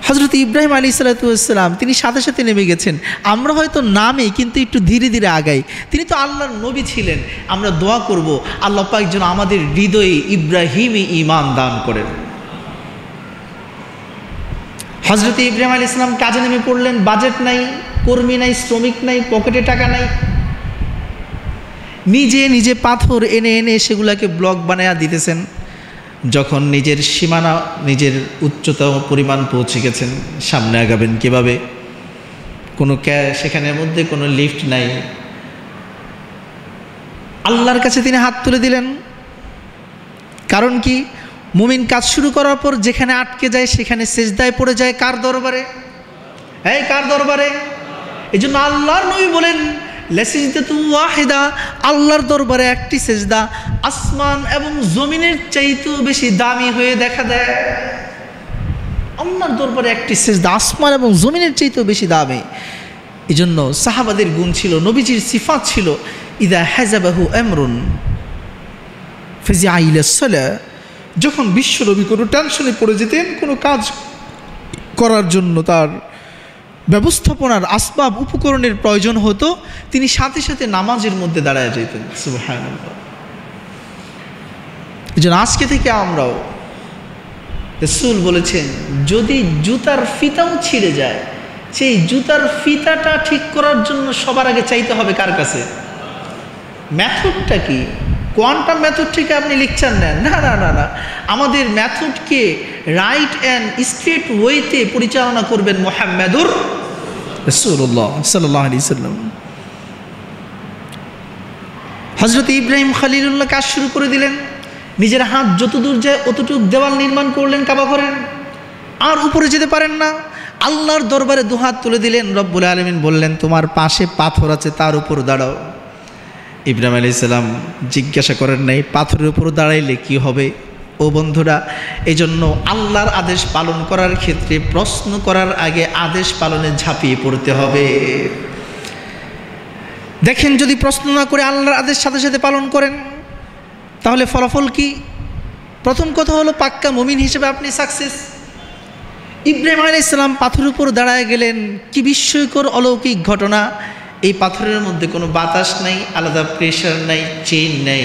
হযরত ইব্রাহিম আলাইহিসসালাম তিনি সাথে সাথে নেমে গেছেন। আমরা হয়তো নামে কিন্তু একটু ধীরে ধীরে আগাই। তিনি তো আল্লাহর নবী ছিলেন। আমরা দোয়া করব আল্লাহ পাক যেন আমাদের হৃদয়ে ইব্রাহিমী ঈমান দান করেন। হযরত ইব্রাহিম আলাইহিস সালাম কাজে নেমে পড়লেন। বাজেট নাই, কর্মী নাই, শ্রমিক নাই, পকেটে টাকা নাই। নিজে নিজে পাথর এনে এনে সেগুলাকে ব্লক বানায়া দিতেছেন। যখন নিজের সীমানা, নিজের উচ্চতম পরিমাণ পৌঁছে গেছেন, সামনে আগাবেন কিভাবে? কোনো সেখানের মধ্যে কোনো লিফট নাই। আল্লাহর কাছে তিনি হাত তুলে দিলেন। কারণ কি? মুমিন কাজ শুরু করার পর যেখানে আটকে যায় সেখানে সেজদায় পড়ে যায়। কার দরবারে? এই কার দরবারে? এই জন্য আল্লাহর নবী বলেন লাসিজদাতু ওয়াহিদা, আল্লাহর দরবারে একটি সেজদা আসমান এবং জমিনের চাইতেও বেশি দামি হয়ে দেখা দেয়। আল্লাহর দরবারে একটি সেজদা আসমান এবং জমিনের চাইতেও বেশি দামি। এই জন্য সাহাবাদের গুণ ছিল, নবীজির সিফাত ছিল, ইদা হাজাবাহু আমরুন ফাজিআ ইলাস সালাহ। যখন বিশ্বনবী কোনো টেনশনে পড়ে যেতেন, কোনো কাজ করার জন্য তার ব্যবস্থাপনার আসবাব উপকরণের প্রয়োজন হতো, তিনি সাথে সাথে নামাজের মধ্যে দাঁড়ায় যেতেন। সুবহানাল্লাহ। এই জন্য আজকে থেকে আমরাও, রাসূল বলেছেন যদি জুতার ফিতাও ছিঁড়ে যায়, সেই জুতার ফিতাটা ঠিক করার জন্য সবার আগে চাইতে হবে কার কাছে? মেথডটা কি? কোয়ান্টাম মেথড থেকে আপনি লেকচার নেন না, না না না, আমাদের মেথডকে রাইট অ্যান্ড স্ট্রেট ওয়েতে পরিচালনা করবেন মুহাম্মাদুর রাসূলুল্লাহ সাল্লাল্লাহু আলাইহি সাল্লাম। হযরত ইব্রাহিম খলিলুল্লাহ কাজ শুরু করে দিলেন। নিজের হাত যতদূর যায় অতটুকু দেওয়াল নির্মাণ করলেন কাবা ঘরের, আর উপরে যেতে পারেন না। আল্লাহর দরবারে দুহাত তুলে দিলেন। রব্বুল আলামিন বললেন তোমার পাশে পাথর আছে, তার উপর দাঁড়াও। ইব্রাহিম আলাইহিস সালাম জিজ্ঞাসা করেন নাই পাথরের উপর দাঁড়াইলে কি হবে? ও বন্ধুরা, এই জন্য আল্লাহর আদেশ পালন করার ক্ষেত্রে প্রশ্ন করার আগে আদেশ পালনে ঝাঁপিয়ে পড়তে হবে। দেখেন, যদি প্রশ্ন না করে আল্লাহর আদেশ সাথে সাথে পালন করেন তাহলে ফলাফল কি? প্রথম কথা হলো পাক্কা মুমিন হিসেবে আপনি সাকসেস। ইব্রাহিম আলাইহিস সালাম পাথরের উপর দাঁড়ায় গেলেন। কি বিস্ময়কর অলৌকিক ঘটনা! এই পাথরের মধ্যে কোনো বাতাস নাই, আলাদা প্রেশার নাই, চেইন নাই,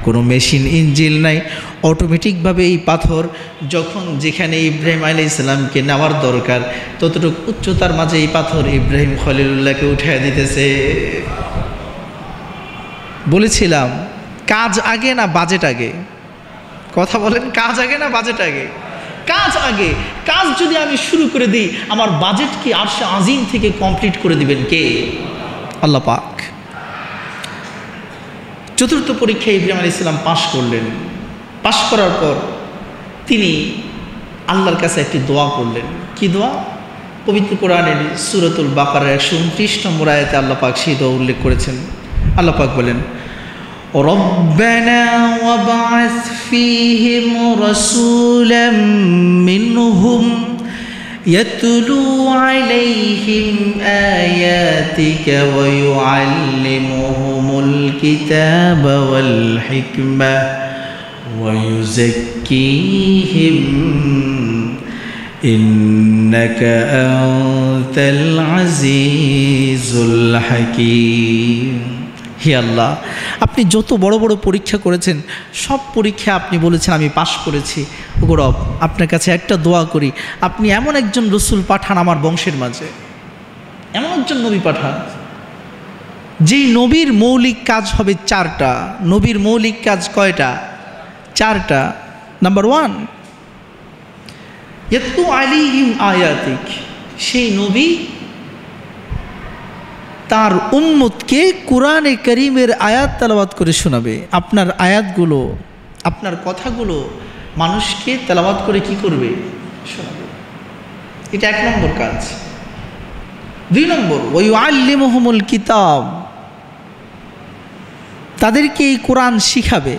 কোনো মেশিন ইঞ্জিন নাই। অটোমেটিকভাবে এই পাথর যখন যেখানে ইব্রাহিম আলাইহিস সালামকে নেওয়ার দরকার ততটুকু উচ্চতার মাঝে এই পাথর ইব্রাহিম খলিলুল্লাহকে উঠিয়ে দিতেছে। বলেছিলাম কাজ আগে না বাজেট আগে? কথা বলেন, কাজ আগে না বাজেট আগে? কাজ আগে। কাজ যদি আমি শুরু করে দিই, আমার বাজেট কি আরশে আজিম থেকে কমপ্লিট করে দিবেন কে? আল্লাহ পাক। চতুর্থ পরীক্ষায় ইব্রাহিম আলাইহিস সালাম পাশ করলেন। পাশ করার পর তিনি আল্লাহর কাছে একটি দোয়া করলেন। কি দোয়া? পবিত্র কোরআনের সূরাতুল বাকারার 129 নম্বর আয়াতে আল্লাহ পাক সেই দোয়া উল্লেখ করেছেন। আল্লাহ পাক বলেন রব্বানা ওয়াবআস ফীহিম রাসূলাম মিনহুম ইয়াতলু আলাইহিম আয়াতিকা ওয়া ইউআল্লিমুহুমুল কিতাবা ওয়াল হিকমাহ ওয়া ইউযাক্কিহিম ইন্নাকা আনতাল আজিজুল হাকীম। হে আল্লাহ, আপনি যত বড় বড় পরীক্ষা করেছেন সব পরীক্ষা আপনি বলেছেন আমি পাশ করেছি। ওগো রব, আপনার কাছে একটা দোয়া করি, আপনি এমন একজন রসুল পাঠান আমার বংশের মাঝে, এমন একজন নবী পাঠান যেই নবীর মৌলিক কাজ হবে 4টা। নবীর মৌলিক কাজ কয়টা? 4টা। নাম্বার 1, ইয়াতলু আলাইহিম আয়াতিক, সেই নবী তার উম্মতকে কোরআনে কারীমের আয়াত তেলাওয়াত করে শোনাবে। আপনার আয়াতগুলো, আপনার কথাগুলো মানুষকে তেলাওয়াত করে কি করবে? শোনাবে। এটা 1 নম্বর কাজ। 2 নম্বর, ওয়ায়ুআল্লিমুহুমুল কিতাব, তাদেরকে এই কোরআন শিখাবে।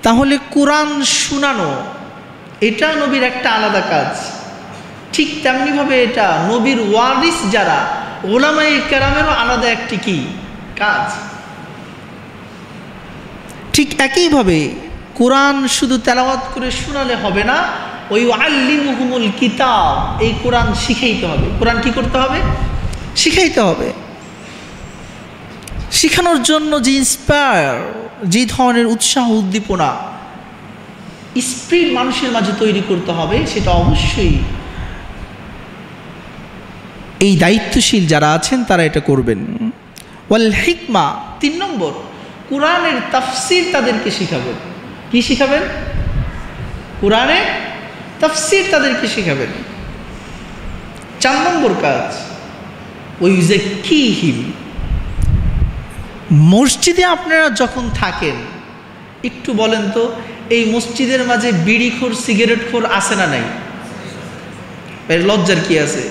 তাহলে কোরআন শোনানো এটা নবীর একটা আলাদা কাজ। ঠিক তেমনিভাবে এটা নবীর ওয়ারিস যারা উলামায়ে কেরামেরও আলাদা একটি কি কাজ। ঠিক একইভাবে কোরআন শুধু তেলাওয়াত করে শোনালে হবে না, ওয়ায়ুআল্লিমুহুমুল কিতাব, এই কোরআন শিখাইতে হবে। কোরআন কি করতে হবে? শিখাইতে হবে। শিখানোর জন্য যে ইন্সপায়ার, যে ধরনের উৎসাহ উদ্দীপনা স্পিরিট মানুষের মাঝে তৈরি করতে হবে, সেটা অবশ্যই এই দায়িত্বশীল যারা আছেন তারা এটা করবেন। ওয়াল হিকমা, 3 নম্বর, কোরআনের তাফসির তাদেরকে শিখাবেন। কি শিখাবেন? কোরআনের তাফসির তাদেরকে শিখাবেন। 4 নম্বর কাজ, ওয়ায়ুযাক্কিহিম, মসজিদে আপনারা যখন থাকেন একটু বলেন তো, এই মসজিদের মাঝে বিড়িখোর সিগারেটখোর আছে না নাই? এর লজ্জার কি আছে?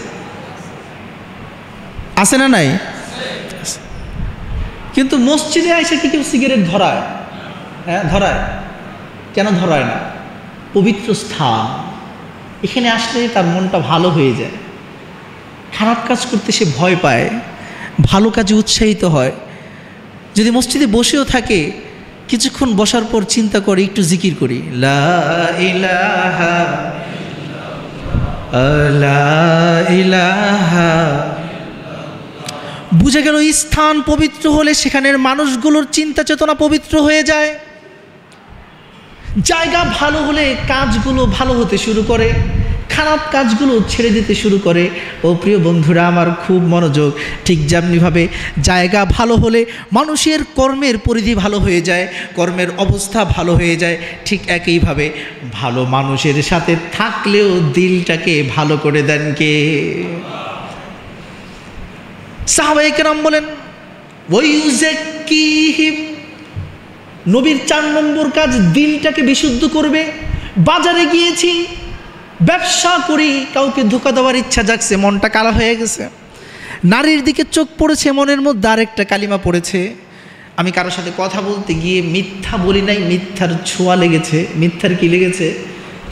আছে না নাই? কিন্তু মসজিদে আইসা কি কেউ সিগারেট ধরায়? হ্যাঁ, ধরায়। কেন ধরায় না? পবিত্র স্থান, এখানে আসলে তার মনটা ভালো হয়ে যায়। খারাপ কাজ করতে সে ভয় পায়, ভালো কাজে উৎসাহিত হয়। যদি মসজিদে বসেও থাকে, কিছুক্ষণ বসার পর চিন্তা করে একটু জিকির করি, লা ইলাহা লা ইলাহা। বুঝে গেল স্থান পবিত্র হলে সেখানের মানুষগুলোর চিন্তা চেতনা পবিত্র হয়ে যায়। জায়গা ভালো হলে কাজগুলো ভালো হতে শুরু করে, খারাপ কাজগুলো ছেড়ে দিতে শুরু করে। ও প্রিয় বন্ধুরা আমার, খুব মনোযোগ। ঠিক যেমনিভাবে জায়গা ভালো হলে মানুষের কর্মের পরিধি ভালো হয়ে যায়, কর্মের অবস্থা ভালো হয়ে যায়। ঠিক একইভাবে ভালো মানুষের সাথে থাকলেও দিলটাকে ভালো করে দেন কে? সাহাবায়ে কেরাম বলেন ওয়ায়ুযাক্কিহিম, নবীর 4 নম্বর কাজ দিলটাকে বিশুদ্ধ করবে। বাজারে গিয়েছি, ব্যবসা করি, কাউকে ধোঁকা দেওয়ার ইচ্ছা জাগছে, মনটা কালা হয়ে গেছে। নারীর দিকে চোখ পড়েছে, মনের মধ্যে আরেকটা কালিমা পড়েছে। আমি কারোর সাথে কথা বলতে গিয়ে মিথ্যা বলি নাই, মিথ্যার ছোঁয়া লেগেছে। মিথ্যার কি লেগেছে?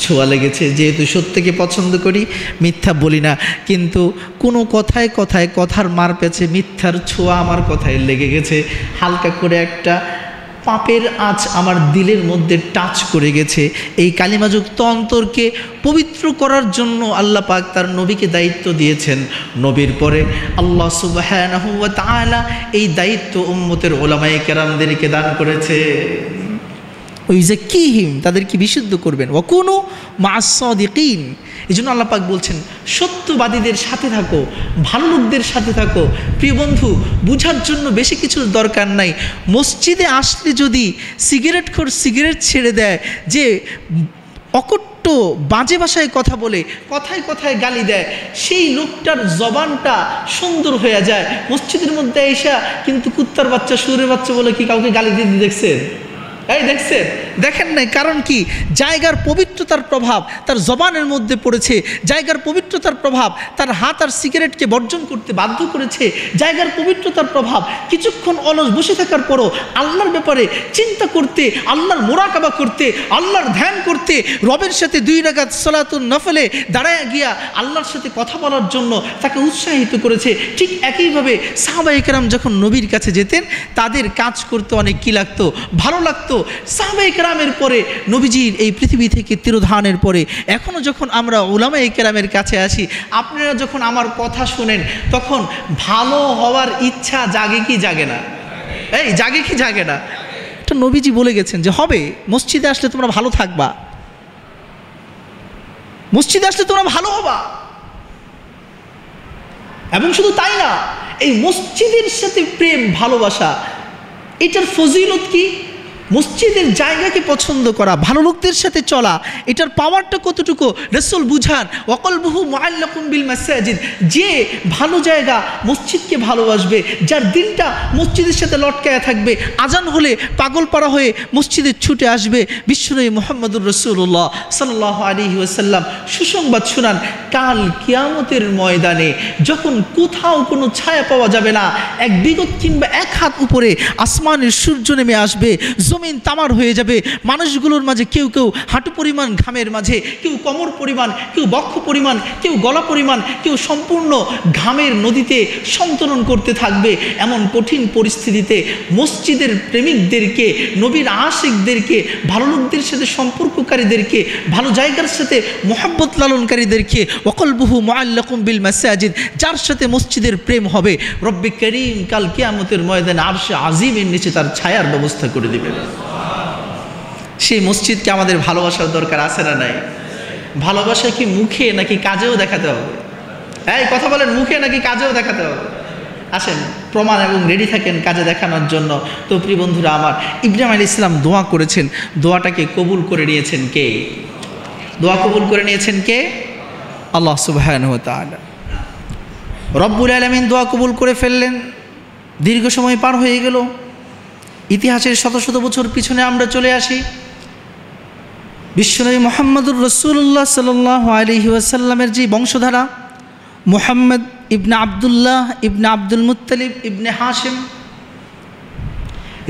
ছোঁয়া লেগেছে। যেহেতু সত্যকে পছন্দ করি, মিথ্যা বলি না, কিন্তু কোনো কথায় কথায় কথার মার পেছে মিথ্যার ছোঁয়া আমার কথায় লেগে গেছে। হালকা করে একটা পাপের আঁচ আমার দিলের মধ্যে টাচ করে গেছে। এই কালিমাযুক্ত অন্তরকে পবিত্র করার জন্য আল্লাহ পাক তার নবীকে দায়িত্ব দিয়েছেন। নবীর পরে আল্লাহ সুবহানাহু ওয়া তাআলা এই দায়িত্ব উম্মতের উলামায়ে কেরামদেরকে দান করেছে। ওয়ায়ুযাক্কিহিম, তাদেরকে বিশুদ্ধ করবেন। ওয়াকুনু মা'আস সাদিকিন, এই জন্য আল্লাহ পাক বলছেন সত্যবাদীদের সাথে থাকো, ভালো লোকদের সাথে থাকো। প্রিয় বন্ধু, বুঝার জন্য বেশি কিছুর দরকার নাই। মসজিদে আসলে যদি সিগারেটখোর সিগারেট ছেড়ে দেয়, যে অকট্ট বাজে ভাষায় কথা বলে, কথায় কথায় গালি দেয়, সেই লোকটার জবানটা সুন্দর হয়ে যায়। মসজিদের মধ্যে এসা কিন্তু কুত্তার বাচ্চা, শুয়োরের বাচ্চা বলে কি কাউকে গালি দিতে দেখছেন? এই দেখছেন? দেখেন নাই। কারণ কি? জায়গার পবিত্রতার প্রভাব তার জবানের মধ্যে পড়েছে। জায়গার পবিত্রতার প্রভাব তার হাত আর সিগারেটকে বর্জন করতে বাধ্য করেছে। জায়গার পবিত্রতার প্রভাব কিছুক্ষণ অলস বসে থাকার পরও আল্লাহর ব্যাপারে চিন্তা করতে, আল্লাহর মোরাকাবা করতে, আল্লাহর ধ্যান করতে, রবের সাথে 2 রাকাত সালাতুন নফলে দাঁড়ায় গিয়া আল্লাহর সাথে কথা বলার জন্য তাকে উৎসাহিত করেছে। ঠিক একইভাবে সাহাবায়ে কেরাম যখন নবীর কাছে যেতেন, তাদের কাজ করতে অনেক কী লাগতো? ভালো লাগতো। সাহাবায়ে কেরামের পরে নবীজির এই পৃথিবী থেকে তিরোধানের পরে এখনও যখন আমরা উলামায়ে কেরামের কাছে আসি, আপনারা যখন আমার কথা শুনেন, তখন ভালো হওয়ার ইচ্ছা জাগে কি জাগে না? এই জাগে কি জাগে না? এটা নবীজি বলে গেছেন যে হবে, মসজিদে আসলে তোমরা ভালো থাকবা, মসজিদে আসলে তোমরা ভালো হবা। এবং শুধু তাই না, এই মসজিদের সাথে প্রেম ভালোবাসা, এটার ফজিলত কি? মসজিদের জায়গাকে পছন্দ করা, ভালো লোকদের সাথে চলা, এটার পাওয়ারটা কতটুকু রাসূল বুঝান। ওয়াকলবুহু মুআল্লাকুম বিল মাসাজিদ, যে ভালো জায়গা মসজিদকে ভালোবাসবে, যার দিনটা মসজিদের সাথে লটকায়া থাকবে, আজান হলে পাগলপাড়া হয়ে মসজিদে ছুটে আসবে। বিশ্বনবী মুহাম্মদুর রাসূলুল্লাহ সাল্লাল্লাহু আলাইহি ওয়াসাল্লাম সুসংবাদ শুনান, কাল কিয়ামতের ময়দানে যখন কোথাও কোনো ছায়া পাওয়া যাবে না, এক বিগত কিংবা এক হাত উপরে আসমানের সূর্য নেমে আসবে, জমিন তামার হয়ে যাবে, মানুষগুলোর মাঝে কেউ কেউ হাঁটু পরিমাণ ঘামের মাঝে, কেউ কোমর পরিমাণ, কেউ বক্ষ পরিমাণ, কেউ গলা পরিমাণ, কেউ সম্পূর্ণ ঘামের নদীতে সন্তরণ করতে থাকবে। এমন কঠিন পরিস্থিতিতে মসজিদের প্রেমিকদেরকে, নবীর আশিকদেরকে, ভালো লোকদের সাথে সম্পর্ককারীদেরকে, ভালো জায়গার সাথে মোহাব্বত লালনকারীদেরকে, ওয়াকলবুহু মুআল্লাকুম বিল মাসাজিদ, যার সাথে মসজিদের প্রেম হবে, রব্বে করিম কাল কিয়ামতের ময়দানে আরশে আজিমের নিচে তার ছায়ার ব্যবস্থা করে দিবেন। সেই মসজিদকে আমাদের ভালোবাসার দরকার আছে না নাই? ভালোবাসা কি মুখে নাকি কাজেও দেখাতে হবে? এই কথা বলেন, মুখে নাকি কাজেও দেখাতে হবে? আসেন প্রমাণ এবং রেডি থাকেন কাজে দেখানোর জন্য। তো প্রিয় বন্ধুরা আমার, ইব্রাহিম আলাইহিস সালাম দোয়া করেছেন, দোয়াটাকে কবুল করে নিয়েছেন কে? দোয়া কবুল করে নিয়েছেন কে? আল্লাহ সুবহানাহু ওয়া তাআলা। রব্বুল আলামিন দোয়া কবুল করে ফেললেন। দীর্ঘ সময় পার হয়ে গেল, ইতিহাসের শত শত বছর পিছনে আমরা চলে আসি। বিশ্বনবী মুহাম্মদুর রাসূলুল্লাহ সাল্লাল্লাহু আলাইহি ওয়াসাল্লামের যে বংশধারা, মুহাম্মদ ইবনে আবদুল্লাহ ইবনে আব্দুল মুত্তালিব ইবনে হাশিম,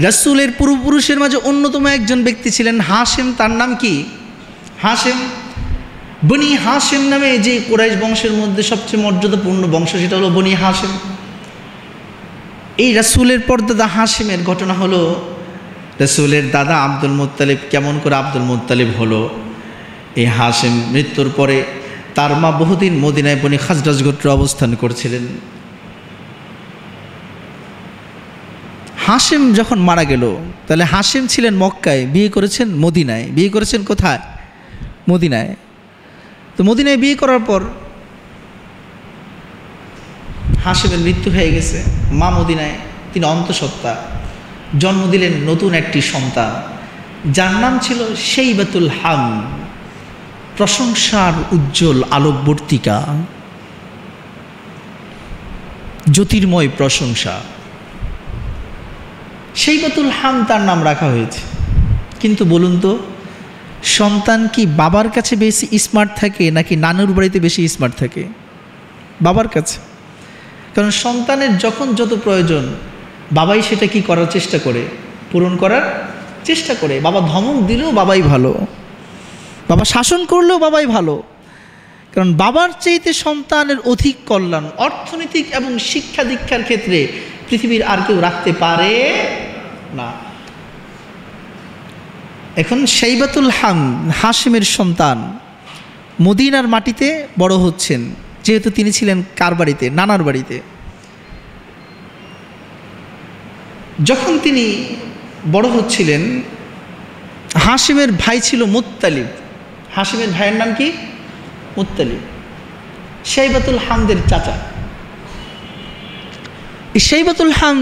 রাসূলের পূর্বপুরুষের মাঝে অন্যতম একজন ব্যক্তি ছিলেন হাশিম। তার নাম কি? হাশিম। বনি হাশিম নামে যে কুরাইশ বংশের মধ্যে সবচেয়ে মর্যাদাপূর্ণ বংশ, সেটা হলো বনি হাশিম। এই রাসূলের পরদাদা হাশিমের ঘটনা হলো, রাসূলের দাদা আব্দুল মুত্তালিব কেমন করে আব্দুল মুত্তালিব হলো? এই হাশিম মৃত্যুর পরে তার মা বহুদিন মদিনায় বনি খাজরাজ গোত্রে অবস্থান করছিলেন। হাশিম যখন মারা গেল, তাহলে হাশিম ছিলেন মক্কায়, বিয়ে করেছেন মদিনায়। বিয়ে করেছেন কোথায়? মদিনায়। তো মদিনায় বিয়ে করার পর হাশিমের মৃত্যু হয়ে গেছে, মা মদিনায়, তিনি অন্তঃসত্ত্বা। জন্ম দিলেন নতুন একটি সন্তান, যার নাম ছিল শাইবাতুল হাম, প্রশংসার উজ্জ্বল আলোকবর্তিকা, জ্যোতির্ময় প্রশংসা। শাইবাতুল হাম তার নাম রাখা হয়েছে। কিন্তু বলুন তো, সন্তান কি বাবার কাছে বেশি স্মার্ট থাকে নাকি নানুর বাড়িতে বেশি স্মার্ট থাকে? বাবার কাছে। কারণ সন্তানের যখন যত প্রয়োজন, বাবাই সেটা কি করার চেষ্টা করে? পূরণ করার চেষ্টা করে। বাবা ধমক দিলেও বাবাই ভালো, বাবা শাসন করলেও বাবাই ভালো। কারণ বাবার চাইতে সন্তানের অধিক কল্যাণ অর্থনৈতিক এবং শিক্ষা দীক্ষার ক্ষেত্রে পৃথিবীর আর কেউ রাখতে পারে না। এখন শাইবাতুল হাম, হাশিমের সন্তান, মদিনার মাটিতে বড় হচ্ছেন, যেহেতু তিনি ছিলেন কার বাড়িতে? নানার বাড়িতে। যখন তিনি বড় হচ্ছিলেন, হাশিমের ভাই ছিল মুত্তালিব। হাশিমের ভাইয়ের নাম কি? মুত্তালিব, শাইবাতুল হামদের চাচা। এই শাইবাতুল হাম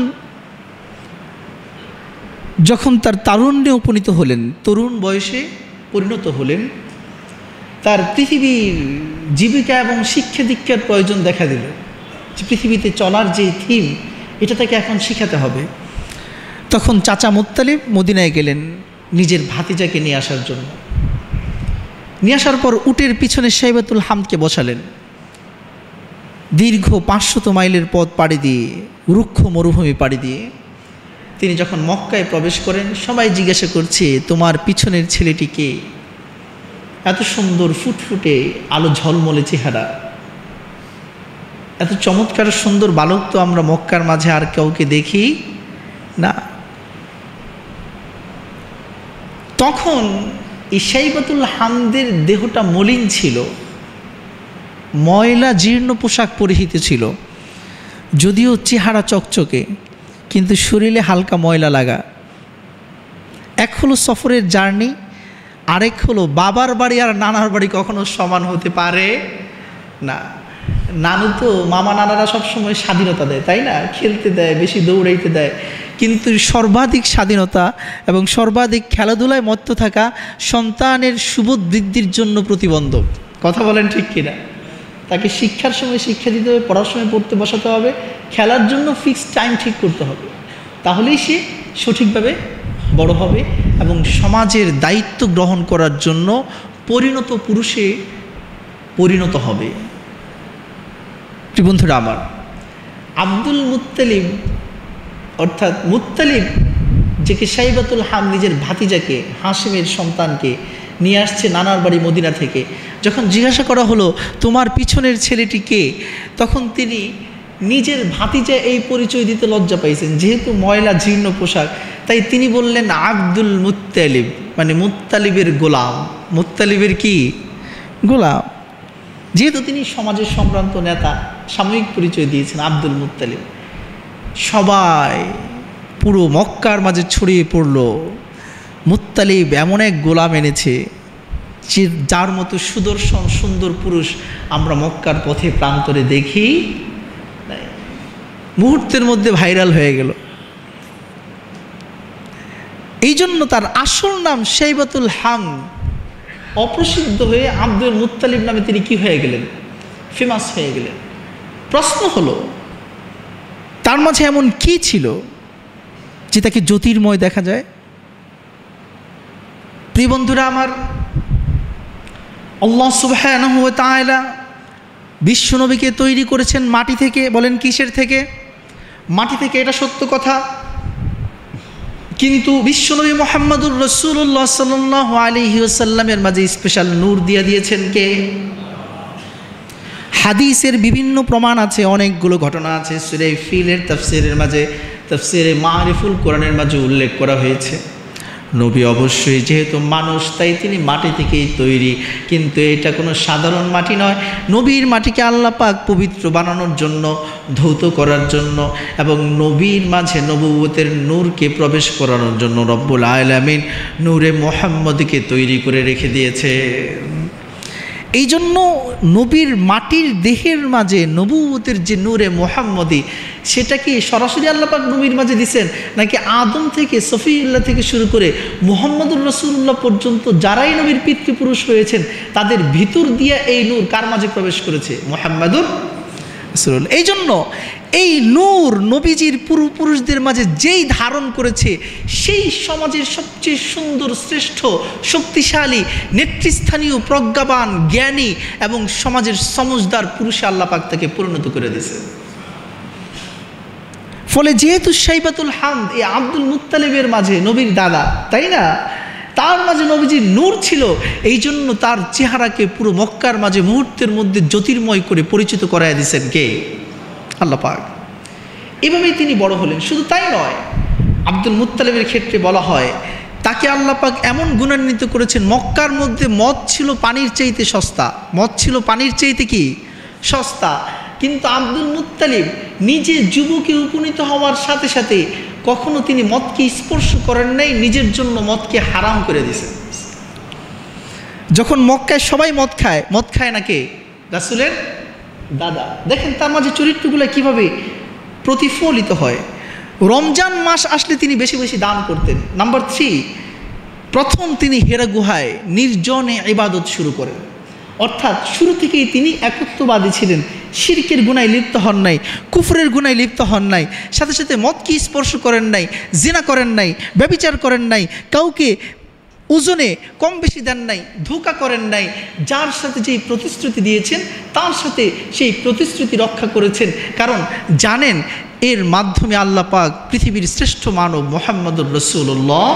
যখন তার তারুণ্যে উপনীত হলেন, তরুণ বয়সে পরিণত হলেন, তার পৃথিবীর জীবিকা এবং শিক্ষা দীক্ষার প্রয়োজন দেখা দিল। যে পৃথিবীতে চলার যে থিম, এটা তাকে এখন শিখাতে হবে। তখন চাচা মুত্তালিব মদিনায় গেলেন নিজের ভাতিজাকে নিয়ে আসার জন্য। নিয়ে আসার পর উটের পিছনে শাইবাতুল হামদকে বসালেন। দীর্ঘ 500 মাইলের পথ পাড়ি দিয়ে, রুক্ষ মরুভূমি পাড়ি দিয়ে তিনি যখন মক্কায় প্রবেশ করেন, সবাই জিজ্ঞাসা করছে, তোমার পিছনের ছেলেটি কে? এত সুন্দর ফুটফুটে আলো ঝলমলে চেহারা, এত চমৎকার সুন্দর বালক তো আমরা মক্কার মাঝে আর কাউকে দেখি না। তখন এই শাইবাতুল হামদের দেহটা মলিন ছিল, ময়লা জীর্ণ পোশাক পরিহিত ছিল, যদিও চেহারা চকচকে, কিন্তু শরীরে হালকা ময়লা লাগা। এক হলো সফরের জার্নি, আরেক হলো বাবার বাড়ি আর নানার বাড়ি কখনো সমান হতে পারে না। নানু তো মামা নানারা সবসময় স্বাধীনতা দেয়, তাই না, খেলতে দেয়, বেশি দৌড়াইতে দেয়, কিন্তু সর্বাধিক স্বাধীনতা এবং সর্বাধিক খেলাধুলায় মত্ত থাকা সন্তানের সুবোধ বৃদ্ধির জন্য প্রতিবন্ধক। কথা বলেন ঠিক কিনা? তাকে শিক্ষার সময় শিক্ষা দিতে হবে, পড়ার সময় পড়তে বসাতে হবে, খেলার জন্য ফিক্সড টাইম ঠিক করতে হবে, তাহলেই সে সঠিকভাবে বড় হবে এবং সমাজের দায়িত্ব গ্রহণ করার জন্য পরিণত পুরুষে পরিণত হবে। বন্ধুরা আমার, আব্দুল মুত্তালিব অর্থাৎ মুত্তালিব যেকে শাইবাতুল হাম নিজের ভাতিজাকে, হাশিমের সন্তানকে নিয়ে আসছে নানার বাড়ি মদিনা থেকে। যখন জিজ্ঞাসা করা হলো তোমার পিছনের ছেলেটি কে, তখন তিনি নিজের ভাতিজা এই পরিচয় দিতে লজ্জা পাইছেন, যেহেতু ময়লা জীর্ণ পোশাক, তাই তিনি বললেন আব্দুল মুত্তালিব, মানে মুত্তালিবের গোলাম। মুত্তালিবের কি? গোলাম। যেহেতু তিনি সমাজের সম্ভ্রান্ত নেতা, সাময়িক পরিচয় দিয়েছেন আব্দুল মুত্তালিব। সবাই পুরো মক্কার মাঝে ছড়িয়ে পড়ল, মুত্তালিব এমন এক গোলাম এনেছে যার মতো সুদর্শন সুন্দর পুরুষ আমরা মক্কার পথে প্রান্তরে দেখি। মুহূর্তের মধ্যে ভাইরাল হয়ে গেল। এই জন্য তার আসল নাম শাইবাতুল হাম অপ্রসিদ্ধ হয়ে আব্দুল মুত্তালিব নামে তিনি কি হয়ে গেলেন? ফেমাস হয়ে গেলেন। প্রশ্ন হলো তার মাঝে এমন কি ছিল যে তাকে জ্যোতির্ময় দেখা যায়? প্রিয় বন্ধুরা আমার, আল্লাহ সুবহানাহু ওয়া তাআলা বিশ্বনবীকে তৈরি করেছেন মাটি থেকে। বলেন কিসের থেকে? মাটি থেকে, এটা সত্য কথা। কিন্তু বিশ্বনবী মুহাম্মদুর রাসূলুল্লাহ সাল্লাল্লাহু আলাইহি ওয়াসাল্লামের মাঝে স্পেশাল নূর দিয়ে দিয়েছেন কে? হাদিসের বিভিন্ন প্রমাণ আছে, অনেকগুলো ঘটনা আছে। সূরা ফিলের তাফসীরের মাঝে, তাফসীরে মারিফুল কোরআনের মাঝে উল্লেখ করা হয়েছে নবী অবশ্যই যেহেতু মানুষ তাই তিনি মাটি থেকেই তৈরি, কিন্তু এটা কোনো সাধারণ মাটি নয়। নবীর মাটিকে আল্লাহ পাক পবিত্র বানানোর জন্য, ধৌত করার জন্য এবং নবীর মাঝে নবুয়তের নূরকে প্রবেশ করানোর জন্য রব্বুল আলামিন নূরে মুহাম্মদকে তৈরি করে রেখে দিয়েছে। এই জন্য নবীর মাটির দেহের মাঝে নবুয়তের যে নূরে মুহাম্মদি, সেটা কি সরাসরি আল্লাহ পাক নবীর মাঝে দিয়েছেন, নাকি আদম থেকে সফিউল্লাহ থেকে শুরু করে মুহাম্মদুর রাসূলুল্লাহ পর্যন্ত যারাই নবীর পিতৃপুরুষ হয়েছেন তাদের ভিতর দিয়ে এই নূর কার মাঝে প্রবেশ করেছে? মুহাম্মদুর রাসূলুল্লাহ। এই জন্য এই নূর নবীজির পূর্বপুরুষদের মাঝে যেই ধারণ করেছে, সেই সমাজের সবচেয়ে সুন্দর, শ্রেষ্ঠ, শক্তিশালী, নেতৃস্থানীয়, প্রজ্ঞাবান, জ্ঞানী এবং সমাজের সমজদার পুরুষে আল্লাহ পাক তাকে পরিণত করে দিয়েছে। ফলে যেহেতু শাইবাতুল হামদ এই আব্দুল মুত্তালিবের মাঝে নবীর দাদা, তাই না, তার মাঝে নবীজির নূর ছিল, এই জন্য তার চেহারাকে পুরো মক্কার মাঝে মুহূর্তের মধ্যে জ্যোতির্ময় করে পরিচিত করায় দিয়েছেন কে? আল্লাহ পাক। এভাবেই তিনি বড় হলেন। শুধু তাই নয়, আব্দুল মুত্তালিবের ক্ষেত্রে বলা হয় তাকে আল্লাহ পাক এমন গুণান্বিত করেছেন, মক্কার মধ্যে মদ ছিল পানির চাইতে সস্তা। মদ ছিল পানির চাইতে কি? সস্তা। কিন্তু আব্দুল মুত্তালিব নিজে যুবকে উপনীত হওয়ার সাথে সাথে কখনো তিনি মদকে স্পর্শ করেন নাই, নিজের জন্য মদকে হারাম করে দিয়েছেন। যখন মক্কায় সবাই মদ খায়, মদ খায় না কে? রাসূলের দাদা। দেখেন তার মাঝে চরিত্রগুলো কিভাবে প্রতিফলিত হয়। রমজান মাস আসলে তিনি বেশি বেশি দান করতেন। নাম্বার 3, প্রথম তিনি হেরা গুহায় নির্জনে ইবাদত শুরু করেন। অর্থাৎ শুরু থেকেই তিনি একত্ববাদী ছিলেন, শিরকের গুনায় লিপ্ত হন নাই, কুফরের গুনায় লিপ্ত হন নাই, সাথে সাথে মদকে স্পর্শ করেন নাই, জিনা করেন নাই, ব্যভিচার করেন নাই, কাউকে ওজনে কম বেশি দেন নাই, ধোঁকা করেন নাই। যার সাথে যেই প্রতিশ্রুতি দিয়েছেন তার সাথে সেই প্রতিশ্রুতি রক্ষা করেছেন, কারণ জানেন এর মাধ্যমে আল্লাহ পাক পৃথিবীর শ্রেষ্ঠ মানব মুহাম্মদুর রাসূলুল্লাহ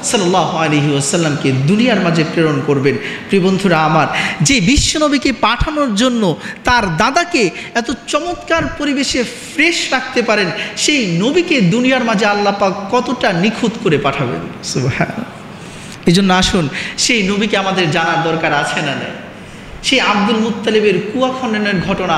সাল্লাল্লাহু আলাইহি ওয়াসাল্লামকে দুনিয়ার মাঝে প্রেরণ করবেন। প্রিয় বন্ধুরা আমার, যে বিশ্বনবীকে পাঠানোর জন্য তার দাদাকে এত চমৎকার পরিবেশে ফ্রেশ রাখতে পারেন, সেই নবীকে দুনিয়ার মাঝে আল্লাহ পাক কতটা নিখুঁত করে পাঠাবেন। সুবহানাল্লাহ। এই জন্য আসুন সেই নবীকে আমাদের জানার দরকার আছে না নাই? সেই আব্দুল মুত্তালিবের কুয়া খননের ঘটনা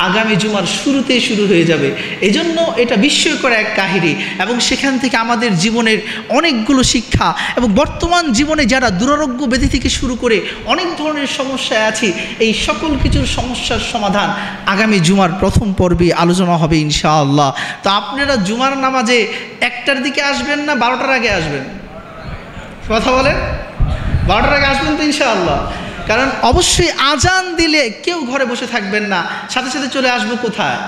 আগামী জুমার শুরুতেই শুরু হয়ে যাবে। এজন্য এটা বিস্ময়কর এক কাহিনী এবং সেখান থেকে আমাদের জীবনের অনেকগুলো শিক্ষা এবং বর্তমান জীবনে যারা দুরারোগ্য ব্যাধি থেকে শুরু করে অনেক ধরনের সমস্যায় আছি, এই সকল কিছুর সমস্যার সমাধান আগামী জুমার প্রথম পর্বে আলোচনা হবে ইনশাআল্লাহ। তো আপনারা জুমার নামাজে 1টার দিকে আসবেন না 12টার আগে আসবেন? কথা বলেন, 12টার আগে আসবেন তো ইনশাআল্লাহ? কারণ অবশ্যই আজান দিলে কেউ ঘরে বসে থাকবেন না, সাথে সাথে চলে আসবো কোথায়?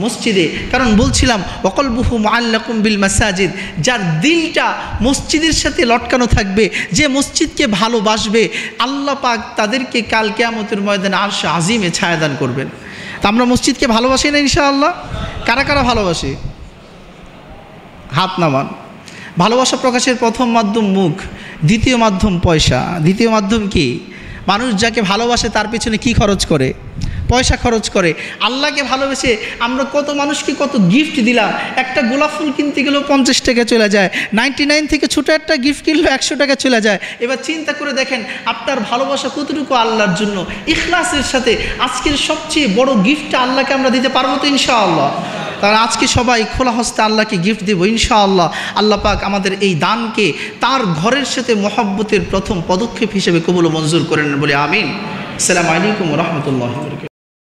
মসজিদে। কারণ বলছিলাম ওয়াকলবুহু মুআল্লাকুম বিল মাসাজিদ, যার দিলটা মসজিদের সাথে লটকানো থাকবে, যে মসজিদকে ভালোবাসবে, আল্লাহ পাক তাদেরকে কাল কিয়ামতের ময়দানে আরশে আজিমে ছায়াদান করবেন। তা আমরা মসজিদকে ভালোবাসি না ইনশাআল্লাহ? কারা কারা ভালোবাসি? হাত নামান। ভালোবাসা প্রকাশের প্রথম মাধ্যম মুখ, দ্বিতীয় মাধ্যম পয়সা। দ্বিতীয় মাধ্যম কি? মানুষ যাকে ভালোবাসে তার পিছনে কি খরচ করে? পয়সা খরচ করে। আল্লাহকে ভালোবেসে আমরা কত মানুষকে কত গিফট দিলাম। একটা গোলাপ ফুল কিনতে গেলেও 50 টাকা চলে যায়, 99 থেকে ছোটো একটা গিফট কিনলেও 100 টাকা চলে যায়। এবার চিন্তা করে দেখেন আপনার ভালোবাসা কতটুকু আল্লাহর জন্য। ইখলাসের সাথে আজকের সবচেয়ে বড় গিফটটা আল্লাহকে আমরা দিতে পারবো তো ইনশাআল্লাহ? তারা আজকে সবাই খোলা হস্তে আল্লাহকে গিফট দেবো ইনশাআল্লাহ। আল্লাহ পাক আমাদের এই দানকে তার ঘরের সাথে মহব্বতের প্রথম পদক্ষেপ হিসেবে কবুল ও মঞ্জুর করেন বলে আমিন। আসসালামু আলাইকুম ওয়া রাহমাতুল্লাহি ওয়া বারাকাতুহু।